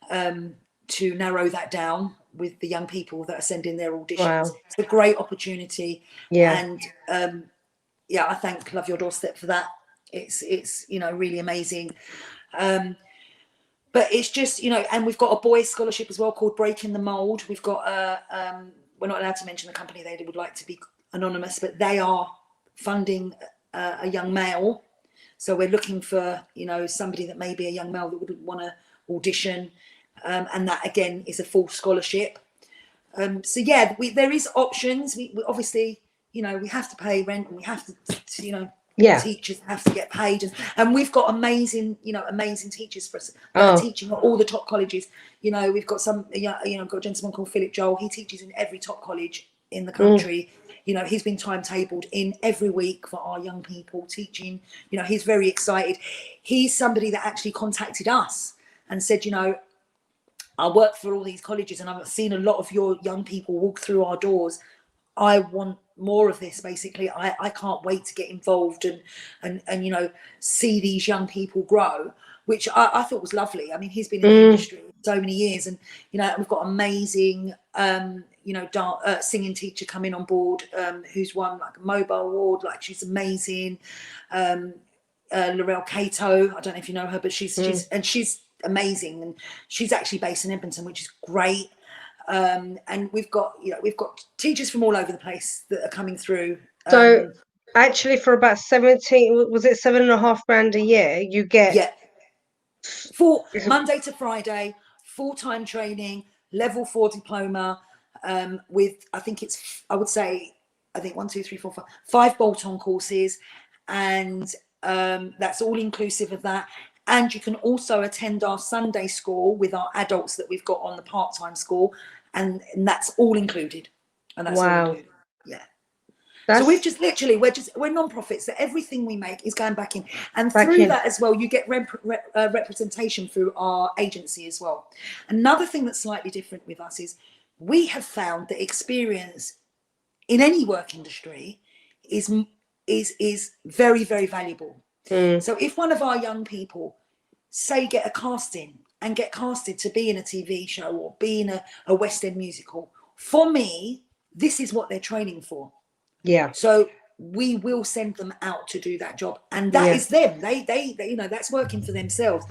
Speaker 2: to narrow that down with the young people that are sending their auditions.
Speaker 1: Wow.
Speaker 2: It's a great opportunity.
Speaker 1: Yeah.
Speaker 2: And I thank Love Your Doorstep for that. It's really amazing. But it's just, and we've got a boys scholarship as well called Breaking the Mold. We've got we're not allowed to mention the company. They would like to be anonymous, but they are funding a young male. So we're looking for, somebody that may be a young male that would want to audition. And that, again, is a full scholarship. So, yeah, there is options. We obviously, we have to pay rent, and we have to,
Speaker 1: Yeah.
Speaker 2: teachers have to get paid. And we've got amazing teachers for us that are teaching at all the top colleges. We've got got a gentleman called Philip Joel. He teaches in every top college in the country. He's been timetabled in every week for our young people teaching. He's very excited. He's somebody that actually contacted us and said, I work for all these colleges and I've seen a lot of your young people walk through our doors. I want more of this, basically. I can't wait to get involved and see these young people grow, which I thought was lovely. I mean, he's been in the industry so many years, and we've got amazing singing teacher coming on board, who's won like a mobile award. Like, she's amazing. Laurel Cato, I don't know if you know her, but she's amazing, and she's actually based in Edmonton, which is great. And we've got teachers from all over the place that are coming through.
Speaker 1: So actually, for about 17, was it $7.5 a year? You get
Speaker 2: for Monday to Friday, full-time training, level 4 diploma, with I think 1, 2, 3, 4, 5 bolt-on courses, and that's all inclusive of that. And you can also attend our Sunday school with our adults that we've got on the part-time school, and that's all included. And that's all included. Yeah. So we're non-profits. So everything we make is going back in, and through that as well, you get representation through our agency as well. Another thing that's slightly different with us is we have found that experience in any work industry is very, very valuable. So if one of our young people, say, get casted to be in a TV show or be in a West End musical, for me, this is what they're training for.
Speaker 1: Yeah.
Speaker 2: So we will send them out to do that job, and that is them. They that's working for themselves.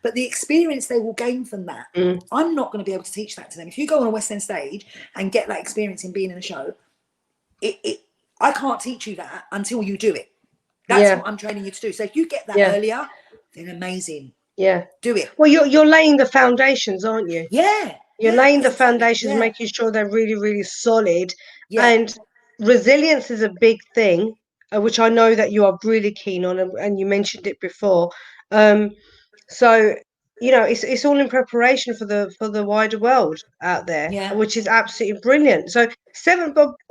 Speaker 2: But the experience they will gain from that, I'm not going to be able to teach that to them. If you go on a West End stage and get that experience in being in a show, I can't teach you that until you do it. That's what I'm training you to do. So if you get that earlier, then amazing.
Speaker 1: Yeah.
Speaker 2: Do it.
Speaker 1: Well, you're laying the foundations, aren't you?
Speaker 2: Yeah.
Speaker 1: You're laying the foundations, making sure they're really, really solid.
Speaker 2: Yeah.
Speaker 1: And resilience is a big thing, which I know that you are really keen on, and you mentioned it before. So it's all in preparation for the wider world out there, which is absolutely brilliant. So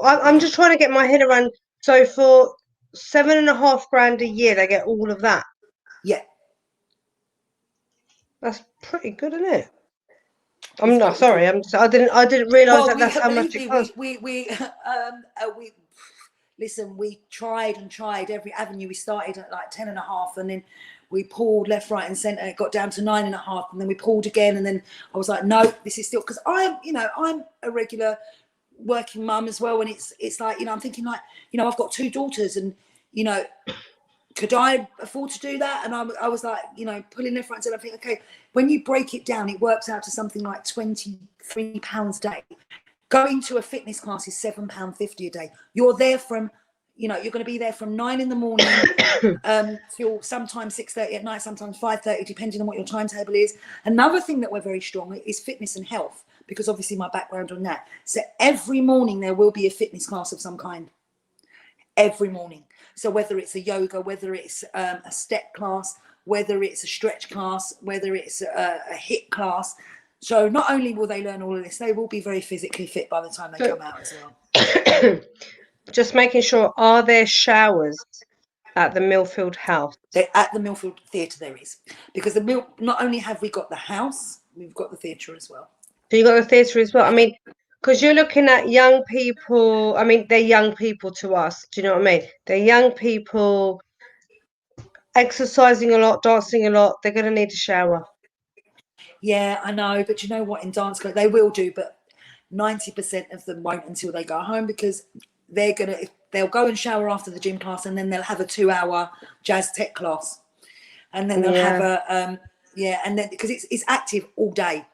Speaker 1: I'm just trying to get my head around. So for $7.5 a year, they get all of that.
Speaker 2: Yeah.
Speaker 1: That's pretty good, isn't it? I'm not sorry. I didn't realise that's how much it costs.
Speaker 2: We listen. We tried every avenue. We started at like 10.5, and then we pulled left, right, and centre. It got down to 9.5, and then we pulled again. And then I was like, no, this is still, because I'm a regular working mum as well, and it's like, I'm thinking like, I've got 2 daughters, and could I afford to do that? And I was like, pulling left, right, and centre. I think, okay, when you break it down, it works out to something like £23 a day. Going to a fitness class is £7.50 a day. You're there from, you're going to be there from 9 in the morning till sometimes 6:30 at night, sometimes 5:30, depending on what your timetable is. Another thing that we're very strong at is fitness and health, because obviously my background on that. So every morning there will be a fitness class of some kind. Every morning. So whether it's a yoga, whether it's a step class, whether it's a stretch class, whether it's a HIIT class. So not only will they learn all of this, they will be very physically fit by the time they come out as well.
Speaker 1: Just making sure, are there showers at the Millfield house?
Speaker 2: At the Millfield Theatre there is, because not only have we got the house, we've got the theatre as well.
Speaker 1: So you got the theatre as well. I mean, because you're looking at young people. I mean, they're young people to us. Do you know what I mean? They're young people exercising a lot, dancing a lot. They're going to need a shower.
Speaker 2: Yeah, I know, but you know what? In dance club, they will do, but 90% of them won't until they go home, because they'll go and shower after the gym class, and then they'll have a 2-hour jazz tech class, and then they'll have a and then because it's active all day.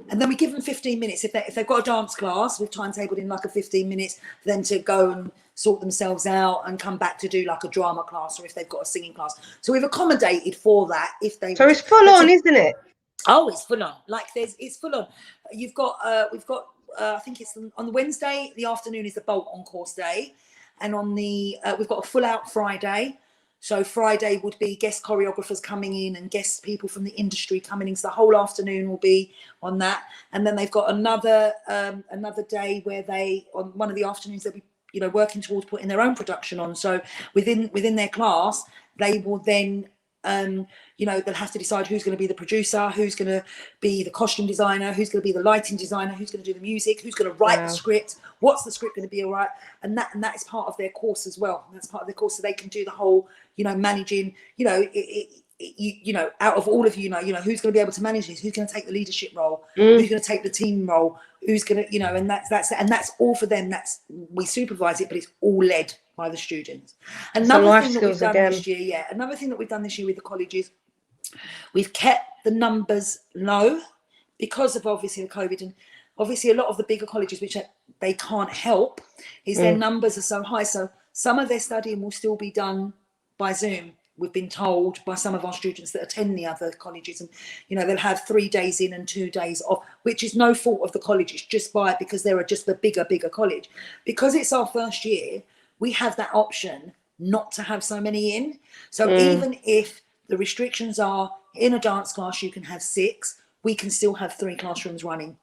Speaker 2: And then we give them 15 minutes if they've got a dance class. We've timetabled in like a 15 minutes for them to go and sort themselves out and come back to do like a drama class, or if they've got a singing class. So we've accommodated for that if they.
Speaker 1: So it's full on, isn't it?
Speaker 2: Oh, it's full on. Like it's full on. We've got I think it's on the Wednesday. The afternoon is the Bolt on course day, and on the we've got a full out Friday. So Friday would be guest choreographers coming in and guest people from the industry coming in. So the whole afternoon will be on that. And then they've got another day where on one of the afternoons they'll be working towards putting their own production on. So within their class, they will then they'll have to decide who's going to be the producer, who's going to be the costume designer, who's going to be the lighting designer, who's going to do the music, who's going to write the script, what's the script going to be, all right. And that is part of their course as well. That's part of their course, so they can do the whole managing, out of all of who's going to be able to manage this, who's going to take the leadership role, who's going to take the team role, who's going to, and that's all for them. We supervise it, but it's all led by the students. Another thing that we've done this year, another thing that we've done this year with the colleges, we've kept the numbers low because of obviously the COVID, and obviously a lot of the bigger colleges, which they can't help, is their numbers are so high. So some of their studying will still be done by Zoom. We've been told by some of our students that attend the other colleges, and they'll have 3 days in and 2 days off, which is no fault of the college. It's just because they're just the bigger college. Because it's our first year, we have that option not to have so many in. So even if the restrictions are in a dance class, you can have 6, we can still have 3 classrooms running.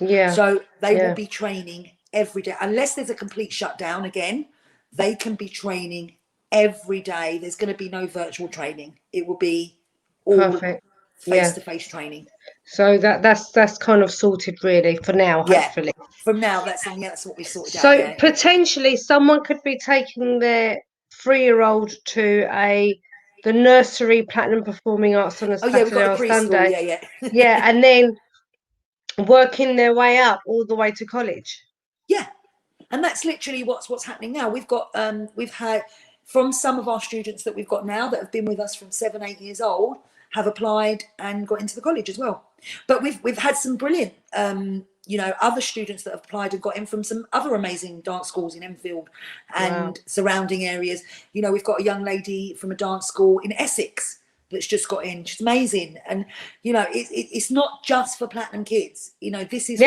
Speaker 1: Yeah.
Speaker 2: So they will be training every day, unless there's a complete shutdown again. They can be training every day. There's going to be no virtual training. It will be all face-to-face training.
Speaker 1: So that's kind of sorted really for now, hopefully.
Speaker 2: From now, that's what we sorted out.
Speaker 1: So potentially someone could be taking their 3-year-old to the nursery Platinum Performing Arts on a Saturday or Sunday. And then working their way up all the way to college.
Speaker 2: Yeah. And that's literally what's happening now. We've had from some of our students that we've got now that have been with us from 7-8 years old have applied and got into the college as well. But we've had some brilliant other students that have applied and got in from some other amazing dance schools in Enfield and surrounding areas. We've got a young lady from a dance school in Essex that's just got in. She's amazing. And it's not just for Platinum kids. This is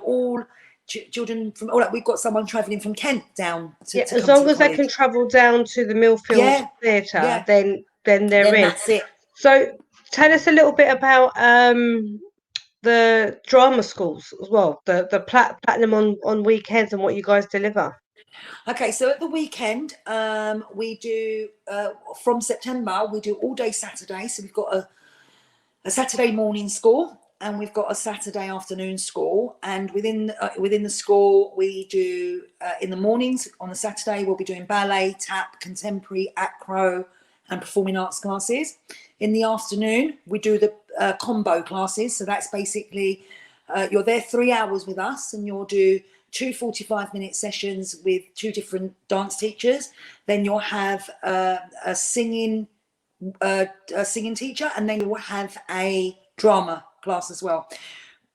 Speaker 2: all children from we've got someone traveling from Kent down to
Speaker 1: as long as they can travel down to the Millfield Theatre, then they're in.
Speaker 2: That's it.
Speaker 1: So tell us a little bit about the drama schools as well, the Platinum on weekends and what you guys deliver.
Speaker 2: Okay, so at the weekend we do from September we do all day Saturday. So we've got a Saturday morning school, and we've got a Saturday afternoon school. And within the school, we do in the mornings on the Saturday we'll be doing ballet, tap, contemporary, acro, and performing arts classes. In the afternoon, we do the combo classes. So that's basically you're there 3 hours with us, and you'll do 2 45-minute sessions with 2 different dance teachers. Then you'll have a singing teacher, and then you'll have a drama class as well.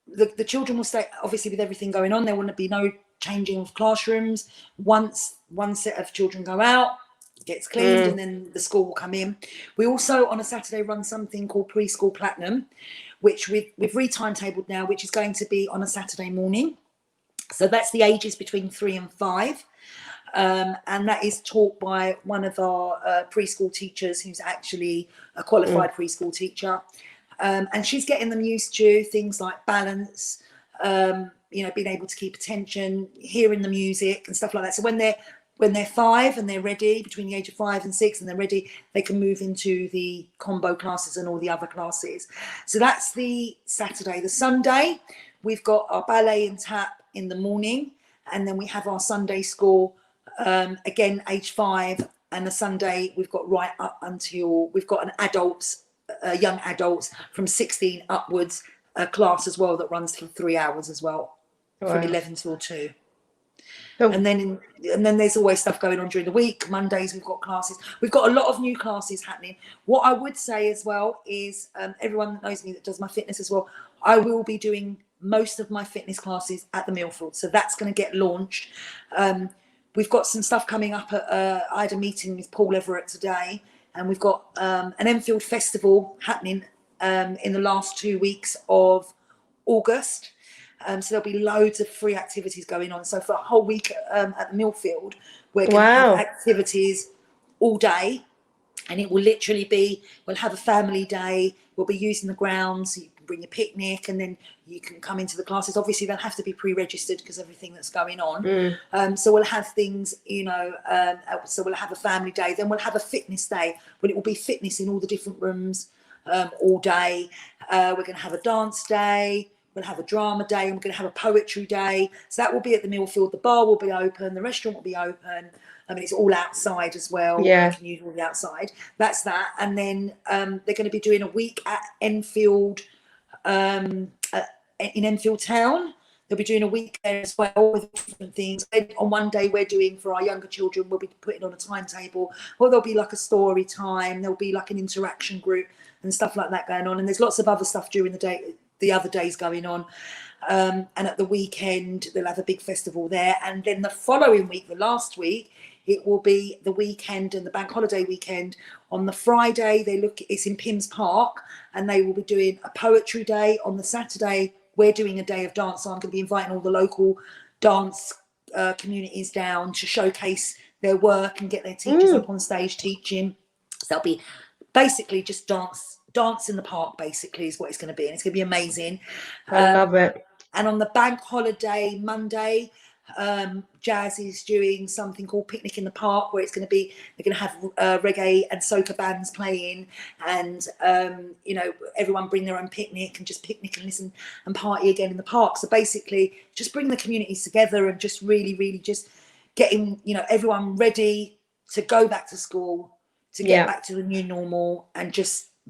Speaker 2: The children will stay, obviously with everything going on, there will be no changing of classrooms. Once one set of children go out, gets cleaned, and then the school will come in. We also on a Saturday run something called Preschool Platinum, which we've re-timetabled now, which is going to be on a Saturday morning. So that's the ages between 3 and 5. and that is taught by one of our preschool teachers who's actually a qualified preschool teacher. And she's getting them used to things like balance, being able to keep attention, hearing the music and stuff like that. So when they're 5 and they're ready, between the age of 5 and 6, and they're ready, they can move into the combo classes and all the other classes. So that's the Saturday. The Sunday, we've got our ballet and tap in the morning, and then we have our Sunday school, again, age 5, and the Sunday we've got right up until, we've got an adults, young adults from 16 upwards, class as well that runs for 3 hours as well, from 11 till 2. And then there's always stuff going on during the week. Mondays we've got classes. We've got a lot of new classes happening. What I would say as well is, everyone that knows me that does my fitness as well, I will be doing most of my fitness classes at the Millfield. So that's going to get launched. We've got some stuff coming up. I had a meeting with Paul Everett today, and we've got an Enfield Festival happening in the last 2 weeks of August. So there'll be loads of free activities going on. So for a whole week at the Millfield, we're going to have activities all day, and it will literally be, we'll have a family day, we'll be using the grounds, so you can bring a picnic, and then you can come into the classes. Obviously they'll have to be pre-registered because everything that's going on. So we'll have things, so we'll have a family day, then we'll have a fitness day, but it will be fitness in all the different rooms all day. We're going to have a dance day, we'll have a drama day, and we're going to have a poetry day. So that will be at the Millfield. The bar will be open, the restaurant will be open. I mean, it's all outside as well.
Speaker 1: Yeah.
Speaker 2: You can use all the outside. That's that. And then they're going to be doing a week at Enfield, in Enfield Town. They'll be doing a week there as well with different things. And on one day we're doing for our younger children, we'll be putting on a timetable, or there'll be like a story time, there'll be like an interaction group and stuff like that going on. And there's lots of other stuff during the day, the other days going on. And at the weekend, they'll have a big festival there. And then the following week, the last week, it will be the weekend and the bank holiday weekend. On the Friday, it's in Pims Park, and they will be doing a poetry day. On the Saturday, we're doing a day of dance. So I'm going to be inviting all the local dance communities down to showcase their work and get their teachers up on stage teaching. So that'll be basically just dance in the park, basically, is what it's going to be, and it's going to be amazing.
Speaker 1: I love it.
Speaker 2: And on the bank holiday Monday, Jazz is doing something called Picnic in the Park, where they're going to have reggae and soca bands playing, and everyone bring their own picnic and just picnic and listen and party again in the park. So basically just bring the communities together and just really just getting everyone ready to go back to school, to get back to the new normal, and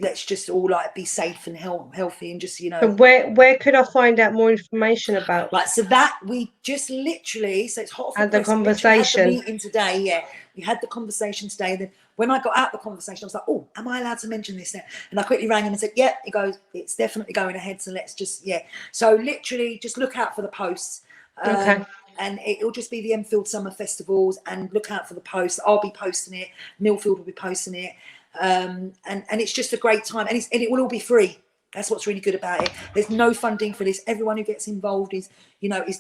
Speaker 2: let's just all be safe and healthy, and just
Speaker 1: And where could I find out more information about?
Speaker 2: Right, so that we just literally, so it's hot off the
Speaker 1: the
Speaker 2: press.
Speaker 1: conversation.
Speaker 2: We had the meeting today, yeah. We had the conversation today. And then when I got out the conversation, I was like, oh, am I allowed to mention this now? And I quickly rang him and said, yeah. He goes, it's definitely going ahead. So let's just, yeah. So literally just look out for the posts.
Speaker 1: Okay.
Speaker 2: And it'll just be the Enfield Summer Festivals, and look out for the posts. I'll be posting it. Millfield will be posting it. And it's just a great time. And it will all be free. That's what's really good about it. There's no funding for this. Everyone who gets involved is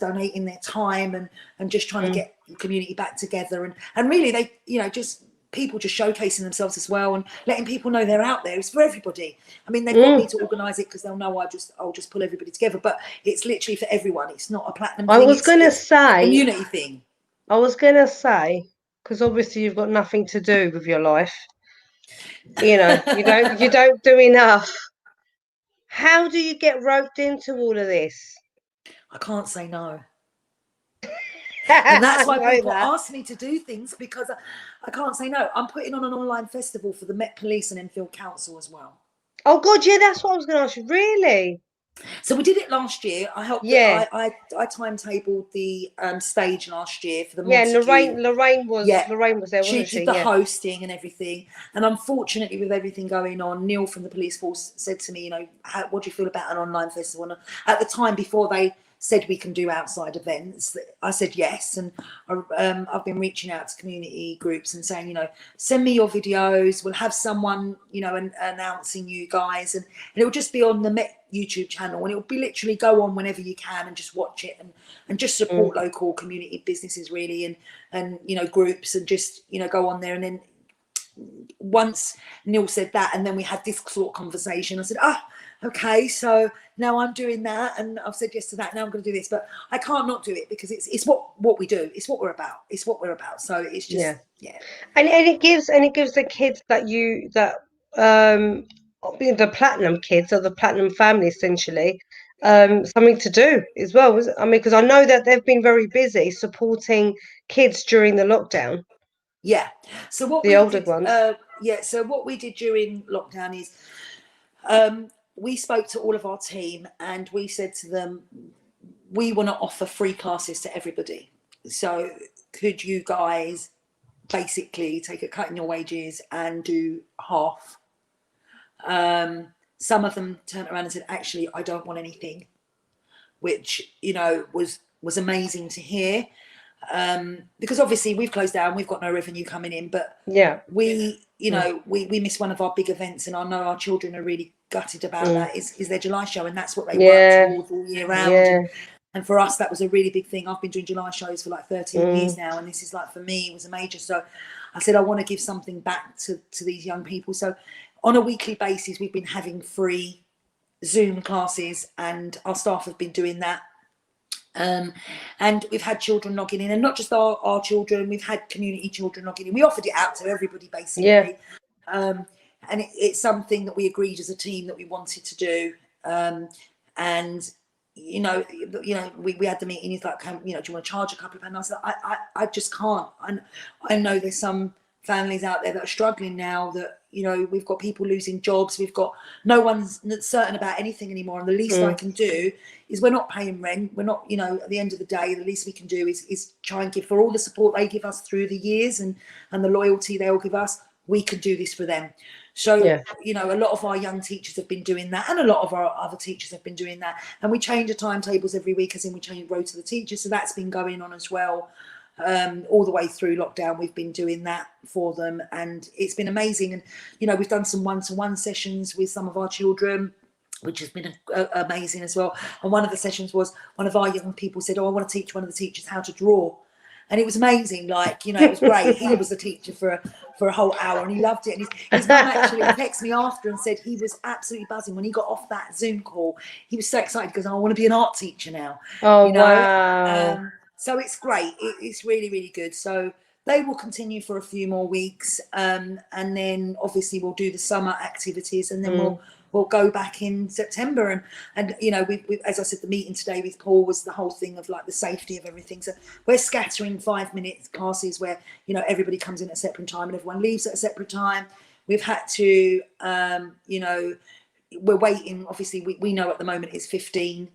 Speaker 2: donating their time and just trying to get the community back together. And really, they, just people just showcasing themselves as well, and letting people know they're out there. It's for everybody. I mean, they've got me to organise it because they'll know I'll just pull everybody together. But it's literally for everyone. It's not a platinum thing.
Speaker 1: I was going to say,
Speaker 2: a community thing.
Speaker 1: I was going to say, because obviously you've got nothing to do with your life. You don't do enough. How do you get roped into all of this?
Speaker 2: I can't say no. And that's why people ask me to do things, because I can't say no. I'm putting on an online festival for the Met Police and Enfield Council as well.
Speaker 1: Oh God, yeah, that's what I was going to ask you. Really?
Speaker 2: So we did it last year. I helped.
Speaker 1: Yeah.
Speaker 2: I timetabled the stage last year for the
Speaker 1: Yeah, Lorraine was there, wasn't she?
Speaker 2: She did the hosting and everything. And unfortunately, with everything going on, Neil from the police force said to me, what do you feel about an online festival? And at the time, before they said we can do outside events. I said yes, and I've been reaching out to community groups and saying, send me your videos. We'll have someone, announcing you guys, and it'll just be on the Met YouTube channel, and it'll be literally go on whenever you can and just watch it, and just support local community businesses really, and groups, and just go on there. And then once Neil said that, and then we had this sort of conversation, I said, okay, so now I'm doing that, and I've said yes to that. Now I'm going to do this, but I can't not do it because it's what we do. It's what we're about. It's what we're about. So it's just yeah.
Speaker 1: And it gives the kids the platinum kids or the platinum family essentially something to do as well. I mean, because I know that they've been very busy supporting kids during the lockdown.
Speaker 2: Yeah. So what
Speaker 1: The
Speaker 2: we
Speaker 1: older
Speaker 2: did,
Speaker 1: ones.
Speaker 2: So what we did during lockdown is, we spoke to all of our team and we said to them, we want to offer free classes to everybody. So could you guys basically take a cut in your wages and do half? Some of them turned around and said, actually, I don't want anything, which, was amazing to hear. Because obviously we've closed down, we've got no revenue coming in, but we missed one of our big events, and I know our children are really gutted about that. Is their July show, and that's what they work towards all year round. And for us, that was a really big thing. I've been doing July shows for like 13 years now, and this is like, for me, it was a major. So I said, I want to give something back to these young people. So on a weekly basis, we've been having free Zoom classes, and our staff have been doing that. And we've had children logging in, and not just our children, we've had community children logging in. We offered it out to everybody basically. And it's something that we agreed as a team that we wanted to do. And we had the meeting. He's like, do you want to charge a couple of pounds? I said, I just can't. I know there's some families out there that are struggling now, that we've got people losing jobs, we've got no one's certain about anything anymore, and the least I can do is, we're not paying rent, we're not, at the end of the day, the least we can do is try and give, for all the support they give us through the years and the loyalty they'll give us, we can do this for them. So a lot of our young teachers have been doing that, and a lot of our other teachers have been doing that, and we change the timetables every week, as in we change rota the teachers, so that's been going on as well. All the way through lockdown, we've been doing that for them, and it's been amazing. And we've done some one-to-one sessions with some of our children, which has been amazing as well. And one of the sessions was, one of our young people said, I want to teach one of the teachers how to draw, and it was amazing. It was great. He was the teacher for a whole hour, and he loved it. And his mum actually texted me after and said he was absolutely buzzing when he got off that Zoom call. He was so excited because I want to be an art teacher now.
Speaker 1: Wow.
Speaker 2: So it's great. It's really, really good. So they will continue for a few more weeks, and then obviously we'll do the summer activities, and then we'll go back in September. And we, as I said, the meeting today with Paul was the whole thing of like the safety of everything. So we're scattering 5-minute classes where everybody comes in at a separate time and everyone leaves at a separate time. We've had to we're waiting. Obviously, we know at the moment it's 15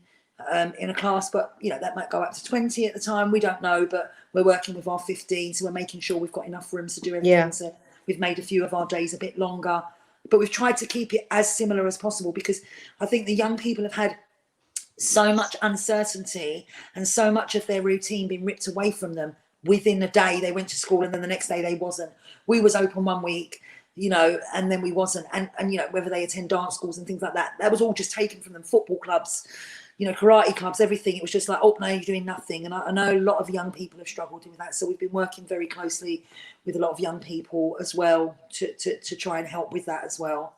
Speaker 2: in a class, but that might go up to 20 at the time, we don't know, but we're working with our 15, so we're making sure we've got enough rooms to do everything. So we've made a few of our days a bit longer, but we've tried to keep it as similar as possible, because I think the young people have had so much uncertainty and so much of their routine being ripped away from them within a day. They went to school and then the next day they wasn't. We was open one week, and then we wasn't, and whether they attend dance schools and things like that, that was all just taken from them. Football clubs, karate clubs, everything. It was just like, oh, no, you're doing nothing. And I know a lot of young people have struggled with that. So we've been working very closely with a lot of young people as well to try and help with that as well.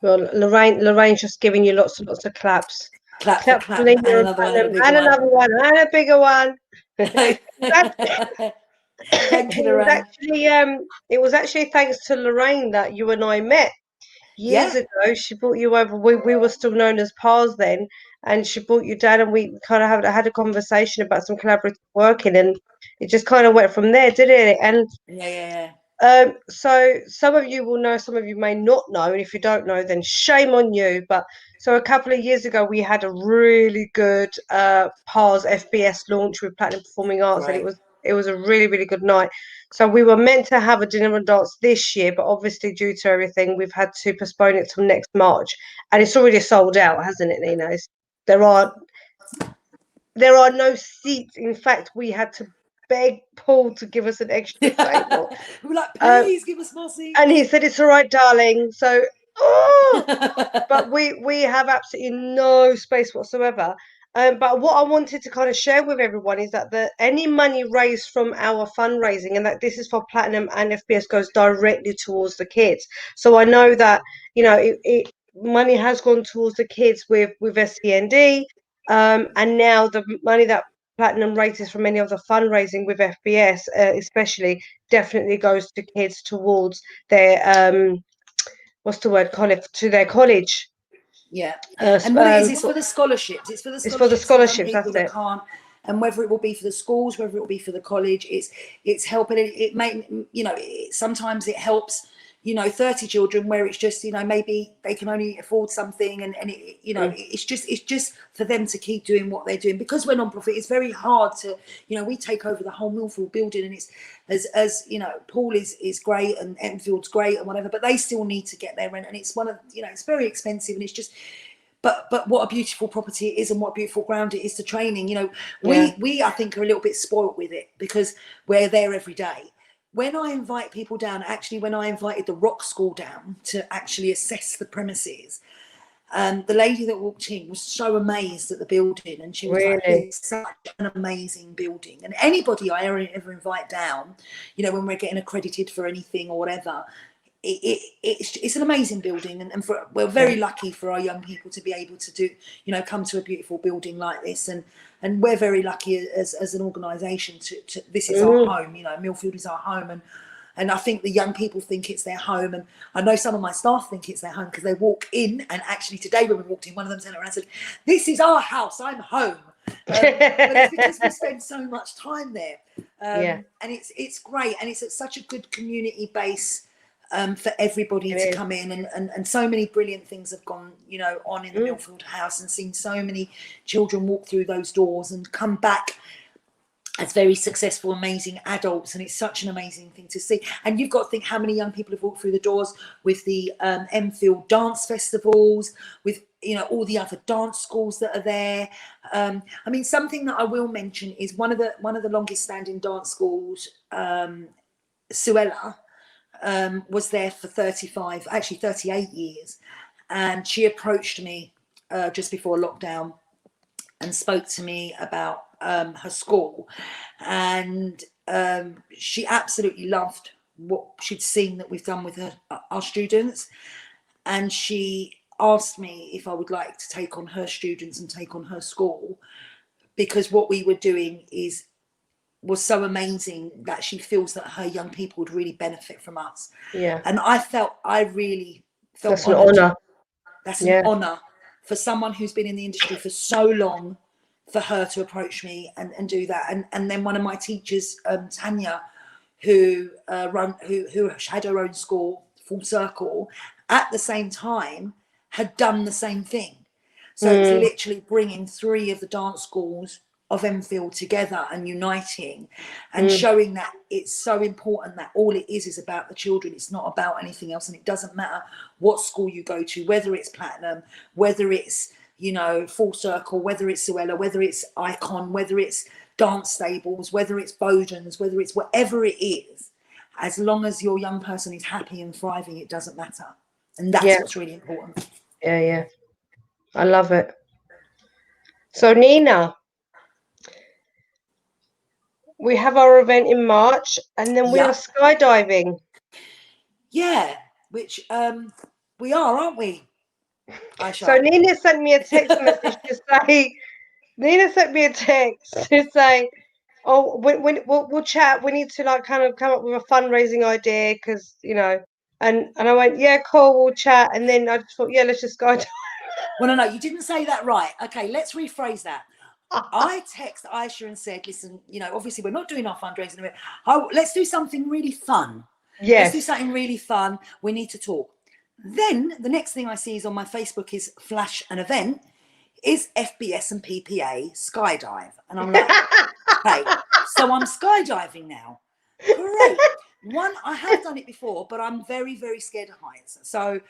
Speaker 1: Well, Lorraine's just giving you lots and lots of claps.
Speaker 2: Clap for
Speaker 1: Clap
Speaker 2: clap,
Speaker 1: for
Speaker 2: and
Speaker 1: Lena
Speaker 2: another one, and a
Speaker 1: and
Speaker 2: bigger one.
Speaker 1: another one and a bigger one.
Speaker 2: Thank you, Lorraine.
Speaker 1: It was actually thanks to Lorraine that you and I met years ago. She brought you over. We were still known as pals then, and she brought you down, and we kind of had a conversation about some collaborative working, and it just kind of went from there, didn't it? And
Speaker 2: yeah.
Speaker 1: so some of you will know, some of you may not know, and if you don't know, then shame on you. But so a couple of years ago, we had a really good PARS FBS launch with Platinum Performing Arts, and it was a really, really good night. So we were meant to have a dinner and dance this year, but obviously due to everything, we've had to postpone it till next March, and it's already sold out, hasn't it, Nina? There are there are no seats. In fact, we had to beg Paul to give us an extra table.
Speaker 2: We were like,
Speaker 1: Um,
Speaker 2: please give us more
Speaker 1: and he
Speaker 2: seats.
Speaker 1: said, "It's all right, darling." So, oh, but we have absolutely no space whatsoever. But what I wanted to kind of share with everyone is that any money raised from our fundraising, and that this is for Platinum and FBS, goes directly towards the kids. So I know that, you know, money has gone towards the kids with SEND, and now the money that Platinum raises from any of the fundraising with FBS, especially, definitely goes to kids towards their what's the word, college, to their college.
Speaker 2: Yeah, and what it is for the scholarships. It's for the
Speaker 1: It's for the
Speaker 2: scholarships for young
Speaker 1: scholarships.
Speaker 2: people
Speaker 1: That's
Speaker 2: that
Speaker 1: it.
Speaker 2: can't, and whether it will be for the schools, whether it will be for the college, it's helping. It may, you know, sometimes it helps, you know, 30 children where it's just, you know, maybe they can only afford something, and it, you know, it's just for them to keep doing what they're doing, because we're non-profit. It's very hard to, you know, we take over the whole Millfield building, and it's as you know, Paul is great and Enfield's great and whatever, but they still need to get their rent, and it's one of, you know, it's very expensive, and it's just. But what a beautiful property it is, and what beautiful ground it is to training. You know,
Speaker 1: Yeah.
Speaker 2: we I think are a little bit spoilt with it because we're there every day. When I invite people down, actually, when I invited the rock school down to actually assess the premises, the lady that walked in was so amazed at the building, and she was like,
Speaker 1: Really.
Speaker 2: "It's such an amazing building." And anybody I ever invite down, you know, when we're getting accredited for anything or whatever, it's an amazing building, and we're
Speaker 1: Yeah.
Speaker 2: very lucky for our young people to be able to do, you know, come to a beautiful building like this, and we're very lucky as an organisation to this is our home, you know, Millfield is our home, and I think the young people think it's their home, and I know some of my staff think it's their home because they walk in, and actually today when we walked in, one of them turned around and said, "This is our house, I'm home." But it's because we spend so much time there,
Speaker 1: Yeah.
Speaker 2: and it's great, and it's at such a good community base. For everybody
Speaker 1: It
Speaker 2: to
Speaker 1: is.
Speaker 2: come in, and so many brilliant things have gone, you know, on in the Millfield house, and seen so many children walk through those doors and come back as very successful, amazing adults, and it's such an amazing thing to see. And you've got to think how many young people have walked through the doors with the Enfield dance festivals, with, you know, all the other dance schools that are there. I mean, something that I will mention is one of the longest standing dance schools, Suella, was there for 35, actually 38 years. And she approached me just before lockdown and spoke to me about her school. And she absolutely loved what she'd seen that we've done with our students. And she asked me if I would like to take on her students and take on her school, because what we were doing was so amazing that she feels that her young people would really benefit from us.
Speaker 1: Yeah.
Speaker 2: And I really felt
Speaker 1: That's an
Speaker 2: honoured.
Speaker 1: honor.
Speaker 2: That's an
Speaker 1: Yeah.
Speaker 2: honour for someone who's been in the industry for so long, for her to approach me and do that. And then one of my teachers, Tanya, who had her own school, Full Circle, at the same time had done the same thing. So it was literally bringing three of the dance schools of Enfield together and uniting and showing that it's so important that all it is about the children. It's not about anything else, and it doesn't matter what school you go to, whether it's Platinum, whether it's, you know, Full Circle, whether it's Suella, whether it's Icon, whether it's Dance Stables, whether it's Bowden's, whether it's whatever it is, as long as your young person is happy and thriving, it doesn't matter. And that's
Speaker 1: Yeah.
Speaker 2: what's really important.
Speaker 1: Yeah. Yeah. I love it. So Nina, we have our event in March, and then we are
Speaker 2: Yeah.
Speaker 1: skydiving.
Speaker 2: Yeah, which we are, aren't we,
Speaker 1: So
Speaker 2: Aisha?
Speaker 1: Nina sent me a text message to say, Nina sent me a text to say, oh, we'll chat. We need to like kind of come up with a fundraising idea because, you know, and I went, yeah, cool, we'll chat. And then I just thought, yeah, let's just go.
Speaker 2: Well, no, you didn't say that right. Okay, let's rephrase that. I text Aisha and said, listen, you know, obviously we're not doing our fundraising. Let's do something really fun. Let's do
Speaker 1: Yes.
Speaker 2: something really fun. We need to talk. Then the next thing I see is on my Facebook is flash an event, is FBS and PPA skydive. And I'm like, hey, so I'm skydiving now. Great. One, I have done it before, but I'm very, very scared of heights. So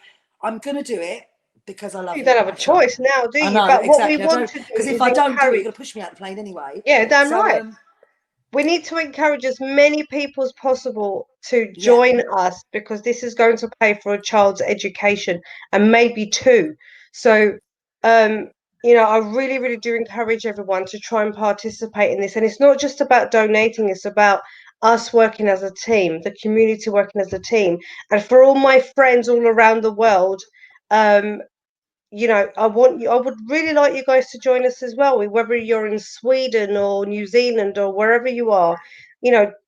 Speaker 2: I'm going to do it because I love
Speaker 1: You
Speaker 2: you.
Speaker 1: don't have a choice now, do
Speaker 2: I
Speaker 1: you?
Speaker 2: know,
Speaker 1: But what we
Speaker 2: exactly. I
Speaker 1: want
Speaker 2: don't,
Speaker 1: to do
Speaker 2: because if
Speaker 1: is
Speaker 2: I don't do it, you're
Speaker 1: encourage.
Speaker 2: going to push me out the plane anyway.
Speaker 1: Yeah, damn
Speaker 2: So,
Speaker 1: right. We need to encourage as many people as possible to
Speaker 2: yeah.
Speaker 1: join us, because this is going to pay for a child's education, and maybe two. So, um, I really, really do encourage everyone to try and participate in this. And it's not just about donating, it's about us working as a team, the community working as a team. And for all my friends all around the world, um, I would really like you guys to join us as well, whether you're in Sweden or New Zealand or wherever you are.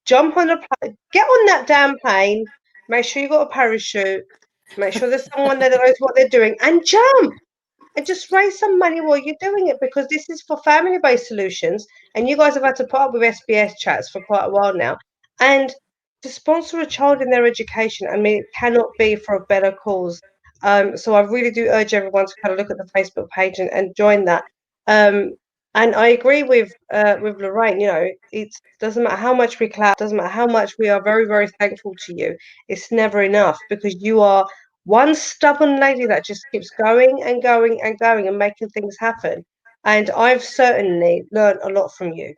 Speaker 1: Jump on get on that damn plane, make sure you got a parachute, make sure there's someone there that knows what they're doing, and jump and just raise some money while you're doing it, because this is for family-based solutions, and you guys have had to put up with SBS chats for quite a while now. And to sponsor a child in their education, I mean, it cannot be for a better cause. So I really do urge everyone to kind of look at the Facebook page and join that. Um, and I agree with Lorraine. It doesn't matter how much we clap, doesn't matter how much we are very, very thankful to you. It's never enough, because you are one stubborn lady that just keeps going and going and going and making things happen. And I've certainly learned a lot from you.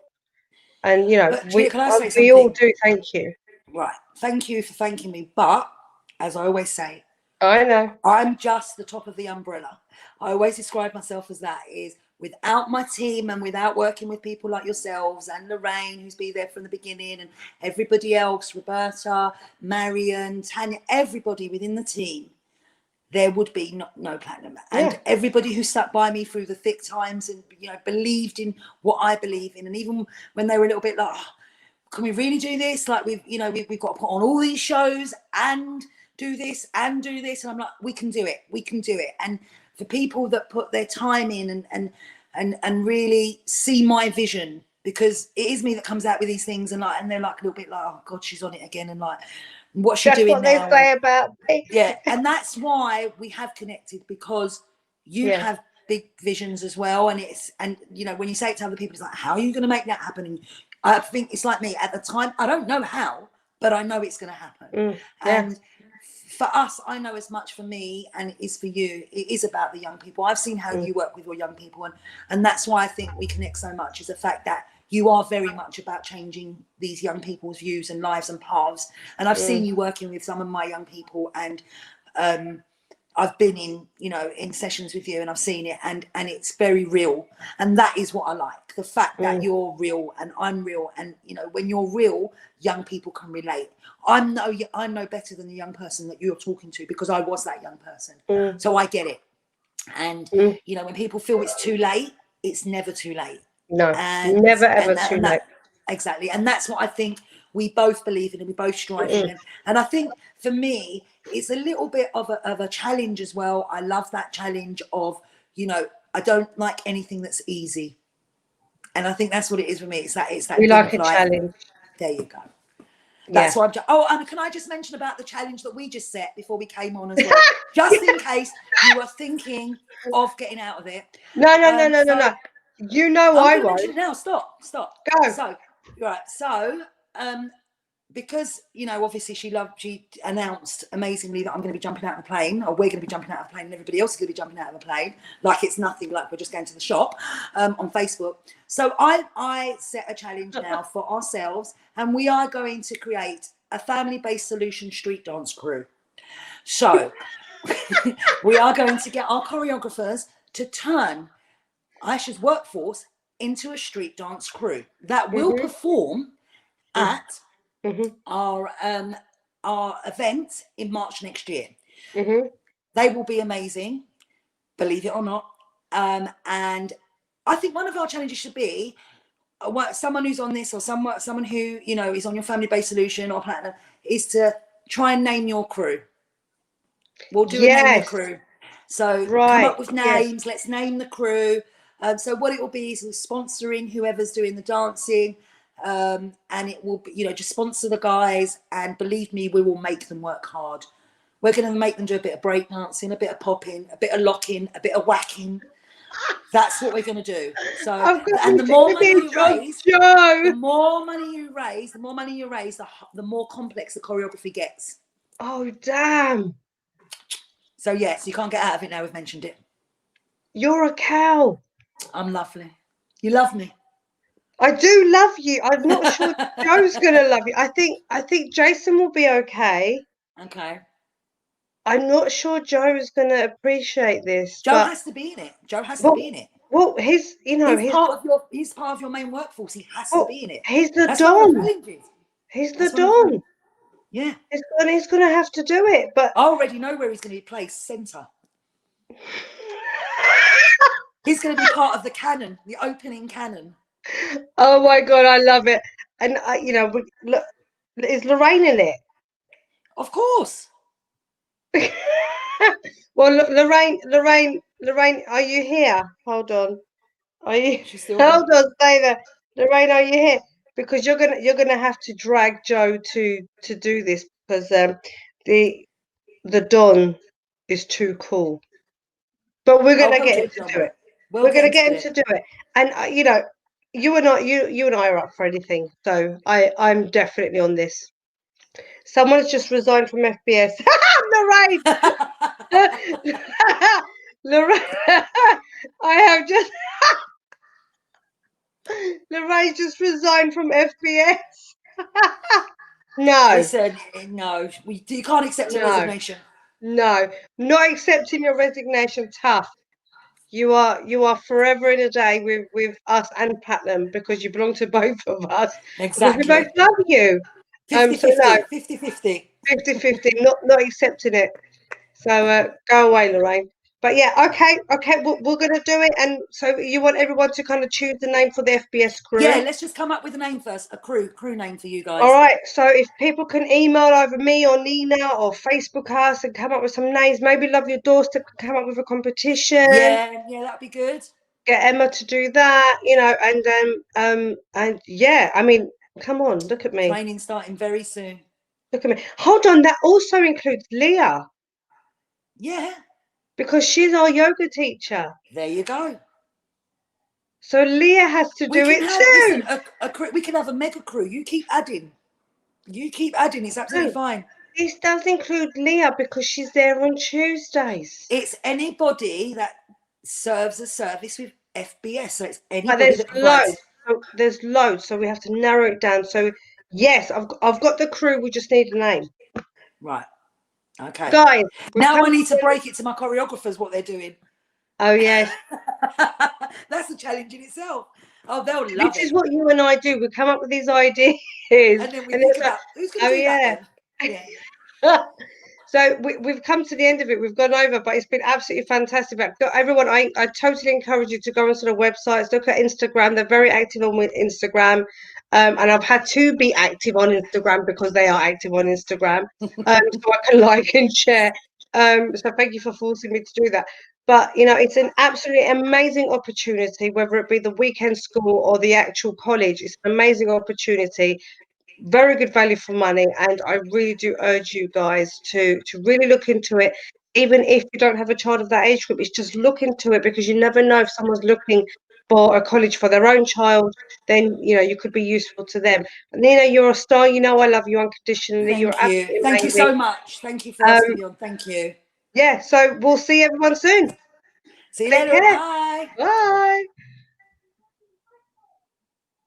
Speaker 1: And
Speaker 2: But Julia, can I say
Speaker 1: we all
Speaker 2: something?
Speaker 1: do. Thank you.
Speaker 2: Right. Thank you for thanking me. But as I always say,
Speaker 1: I know.
Speaker 2: I'm just the top of the umbrella. I always describe myself as that, is without my team and without working with people like yourselves and Lorraine, who's been there from the beginning, and everybody else, Roberta, Marion, Tanya, everybody within the team, there would be no platinum. And
Speaker 1: Yeah.
Speaker 2: everybody who stuck by me through the thick times and believed in what I believe in, and even when they were a little bit like, oh, can we really do this? Like we've got to put on all these shows and do this and do this, and I'm like, we can do it. And for people that put their time in and really see my vision, because it is me that comes out with these things, and they're like a little bit like, oh God, she's on it again, and like, what's she
Speaker 1: That's
Speaker 2: doing
Speaker 1: what they
Speaker 2: now?
Speaker 1: say about me.
Speaker 2: Yeah, and that's why we have connected, because you
Speaker 1: Yeah.
Speaker 2: have big visions as well, and when you say it to other people, it's like, how are you going to make that happen? And I think it's like me at the time, I don't know how, but I know it's going to happen.
Speaker 1: Yeah.
Speaker 2: And for us, I know as much for me, and it is for you. It is about the young people. I've seen how you work with your young people, and that's why I think we connect so much, is the fact that you are very much about changing these young people's views and lives and paths. And I've seen you working with some of my young people, and I've been in sessions with you, and I've seen it, and it's very real. And that is what I like, the fact that you're real and I'm real. And when you're real, young people can relate. I know better than the young person that you're talking to, because I was that young person. So I get it. And when people feel it's too late, it's never too late.
Speaker 1: No,
Speaker 2: and
Speaker 1: never ever
Speaker 2: and
Speaker 1: too
Speaker 2: and
Speaker 1: late.
Speaker 2: that exactly, and that's what I think we both believe in, and we both strive in. And I think for me, it's a little bit of a challenge as well. I love that challenge of, I don't like anything that's easy, and I think that's what it is for me. It's that
Speaker 1: We
Speaker 2: thing
Speaker 1: like
Speaker 2: of
Speaker 1: a
Speaker 2: like,
Speaker 1: challenge.
Speaker 2: there you go. That's
Speaker 1: Yeah.
Speaker 2: what and can I just mention about the challenge that we just set before we came on as well, just in case you were thinking of getting out of it.
Speaker 1: No, no, no, no, no,
Speaker 2: So
Speaker 1: no. You know
Speaker 2: I'm
Speaker 1: I
Speaker 2: going to mention
Speaker 1: won't.
Speaker 2: it now. Stop.
Speaker 1: Go.
Speaker 2: So, right. So, because obviously she announced amazingly that I'm going to be jumping out of the plane, or we're going to be jumping out of the plane, and everybody else is going to be jumping out of the plane, like it's nothing, like we're just going to the shop, on Facebook. So I set a challenge now for ourselves, and we are going to create a family-based solution street dance crew. So we are going to get our choreographers to turn Aisha's workforce into a street dance crew that will perform at our event in March next year. They will be amazing, believe it or not. And I think one of our challenges should be someone who's on this, or someone who is on your family-based solution or platinum, is to try and name your crew. We'll do a name your
Speaker 1: Yes.
Speaker 2: crew. So come
Speaker 1: Right.
Speaker 2: up with
Speaker 1: Yes.
Speaker 2: names. Let's name the crew. So what it will be is sponsoring whoever's doing the dancing, and it will be, just sponsor the guys. And believe me, we will make them work hard. We're going to make them do a bit of break dancing, a bit of popping, a bit of locking, a bit of whacking. That's what we're going to do. So, and the more money you raise, the more money you raise, the more complex the choreography gets.
Speaker 1: Oh, damn.
Speaker 2: So yes, you can't get out of it now we've mentioned it.
Speaker 1: You're a cow.
Speaker 2: I'm lovely. You love me.
Speaker 1: I do love you. I'm not sure Joe's gonna love you. I think Jason will be okay.
Speaker 2: Okay.
Speaker 1: I'm not sure Joe's gonna appreciate this,
Speaker 2: Joe
Speaker 1: but
Speaker 2: has to be in it. Joe has to be
Speaker 1: well,
Speaker 2: in it.
Speaker 1: well, he's you know
Speaker 2: He's part of your main workforce. He has to
Speaker 1: well,
Speaker 2: be in it.
Speaker 1: he's the
Speaker 2: That's one of the
Speaker 1: Don.
Speaker 2: challenges.
Speaker 1: He's the
Speaker 2: That's one of the challenges.
Speaker 1: Don.
Speaker 2: Yeah.
Speaker 1: He's gonna have to do it, but
Speaker 2: I already know where he's going to be placed. Centre. He's going to be part of the cannon, the opening cannon.
Speaker 1: oh my God, I love it. And look, is Lorraine in it?
Speaker 2: Of course.
Speaker 1: Well, Lorraine, are you here? Hold on. Are you?
Speaker 2: She's still here.
Speaker 1: Hold on, stay there. Lorraine, are you here? Because you're gonna have to drag Joe to do this because the the Don is too cool. But we're
Speaker 2: Oh,
Speaker 1: gonna
Speaker 2: we'll
Speaker 1: get
Speaker 2: do
Speaker 1: him
Speaker 2: it.
Speaker 1: to
Speaker 2: Don't
Speaker 1: do
Speaker 2: worry.
Speaker 1: it.
Speaker 2: We'll
Speaker 1: We're
Speaker 2: get
Speaker 1: gonna
Speaker 2: him to
Speaker 1: get
Speaker 2: do
Speaker 1: him
Speaker 2: it.
Speaker 1: to do it. And you and I are up for anything. So I'm definitely on this. Someone's just resigned from FBS. Lorraine. Lorraine, I have just Lorraine just resigned from FBS. No,
Speaker 2: Listen, no, you can't accept your
Speaker 1: no,
Speaker 2: resignation.
Speaker 1: no, not accepting your resignation. Tough. You are forever in a day with us and Platinum because you belong to both of us because we both
Speaker 2: Exactly.
Speaker 1: love you.
Speaker 2: 50
Speaker 1: So no,
Speaker 2: 50. 50 50.
Speaker 1: 50-50, not accepting it. So go away, Lorraine. But yeah, okay, we're gonna do it. And so you want everyone to kind of choose the name for the FBS
Speaker 2: Yeah,
Speaker 1: crew.
Speaker 2: let's just come up with a name first. A crew name for you
Speaker 1: All
Speaker 2: guys.
Speaker 1: right. So if people can email over me or Nina or Facebook us and come up with some names, maybe Love Your Doorstep can come up with a competition.
Speaker 2: Yeah, that'd be good.
Speaker 1: Get Emma to do that, and yeah, I mean, come on, look at me,
Speaker 2: Training starting very soon.
Speaker 1: look at me. Hold on, that also includes Leah
Speaker 2: Yeah,
Speaker 1: because she's our yoga teacher.
Speaker 2: there you go.
Speaker 1: So Leah has to
Speaker 2: We
Speaker 1: do
Speaker 2: can
Speaker 1: it
Speaker 2: have listen
Speaker 1: too.
Speaker 2: a crew. We can have a mega crew. You keep adding. You keep adding. It's absolutely
Speaker 1: No,
Speaker 2: fine.
Speaker 1: this does include Leah because she's there on Tuesdays.
Speaker 2: It's anybody that serves a service with FBS. So it's
Speaker 1: But
Speaker 2: anybody
Speaker 1: there's
Speaker 2: that
Speaker 1: loads.
Speaker 2: provides.
Speaker 1: So there's loads. So we have to narrow it down. So yes, I've got the crew. We just need a name,
Speaker 2: Right. Okay.
Speaker 1: guys. We've
Speaker 2: Now
Speaker 1: come
Speaker 2: I
Speaker 1: to
Speaker 2: need to
Speaker 1: the end.
Speaker 2: break it to my choreographers what they're doing.
Speaker 1: Oh yes,
Speaker 2: That's a challenge in itself. Oh, they'll
Speaker 1: this
Speaker 2: love
Speaker 1: is
Speaker 2: it.
Speaker 1: what you and I do. We come up with these ideas, and
Speaker 2: And then we think
Speaker 1: it's like,
Speaker 2: about who's going
Speaker 1: oh
Speaker 2: to do that
Speaker 1: yeah.
Speaker 2: then. Yeah.
Speaker 1: So we've come to the end of it. We've gone over, but it's been absolutely fantastic. But everyone, I totally encourage you to go onto the websites, look at Instagram. They're very active on Instagram, and I've had to be active on Instagram because they are active on Instagram, so I can like and share. So thank you for forcing me to do that. But it's an absolutely amazing opportunity, whether it be the weekend school or the actual college. It's an amazing opportunity, very good value for money, and I really do urge you guys to really look into it. Even if you don't have a child of that age group, it's just look into it because you never know if someone's looking for a college for their own child, then you could be useful to them. And Nina, you're a star. I love you unconditionally. You're
Speaker 2: Thank you.
Speaker 1: absolutely
Speaker 2: Thank you
Speaker 1: amazing.
Speaker 2: so much. Thank you for asking
Speaker 1: Um,
Speaker 2: me on. Thank you.
Speaker 1: yeah, so we'll see everyone soon.
Speaker 2: See you
Speaker 1: Take
Speaker 2: later.
Speaker 1: care.
Speaker 2: Bye.
Speaker 1: Bye.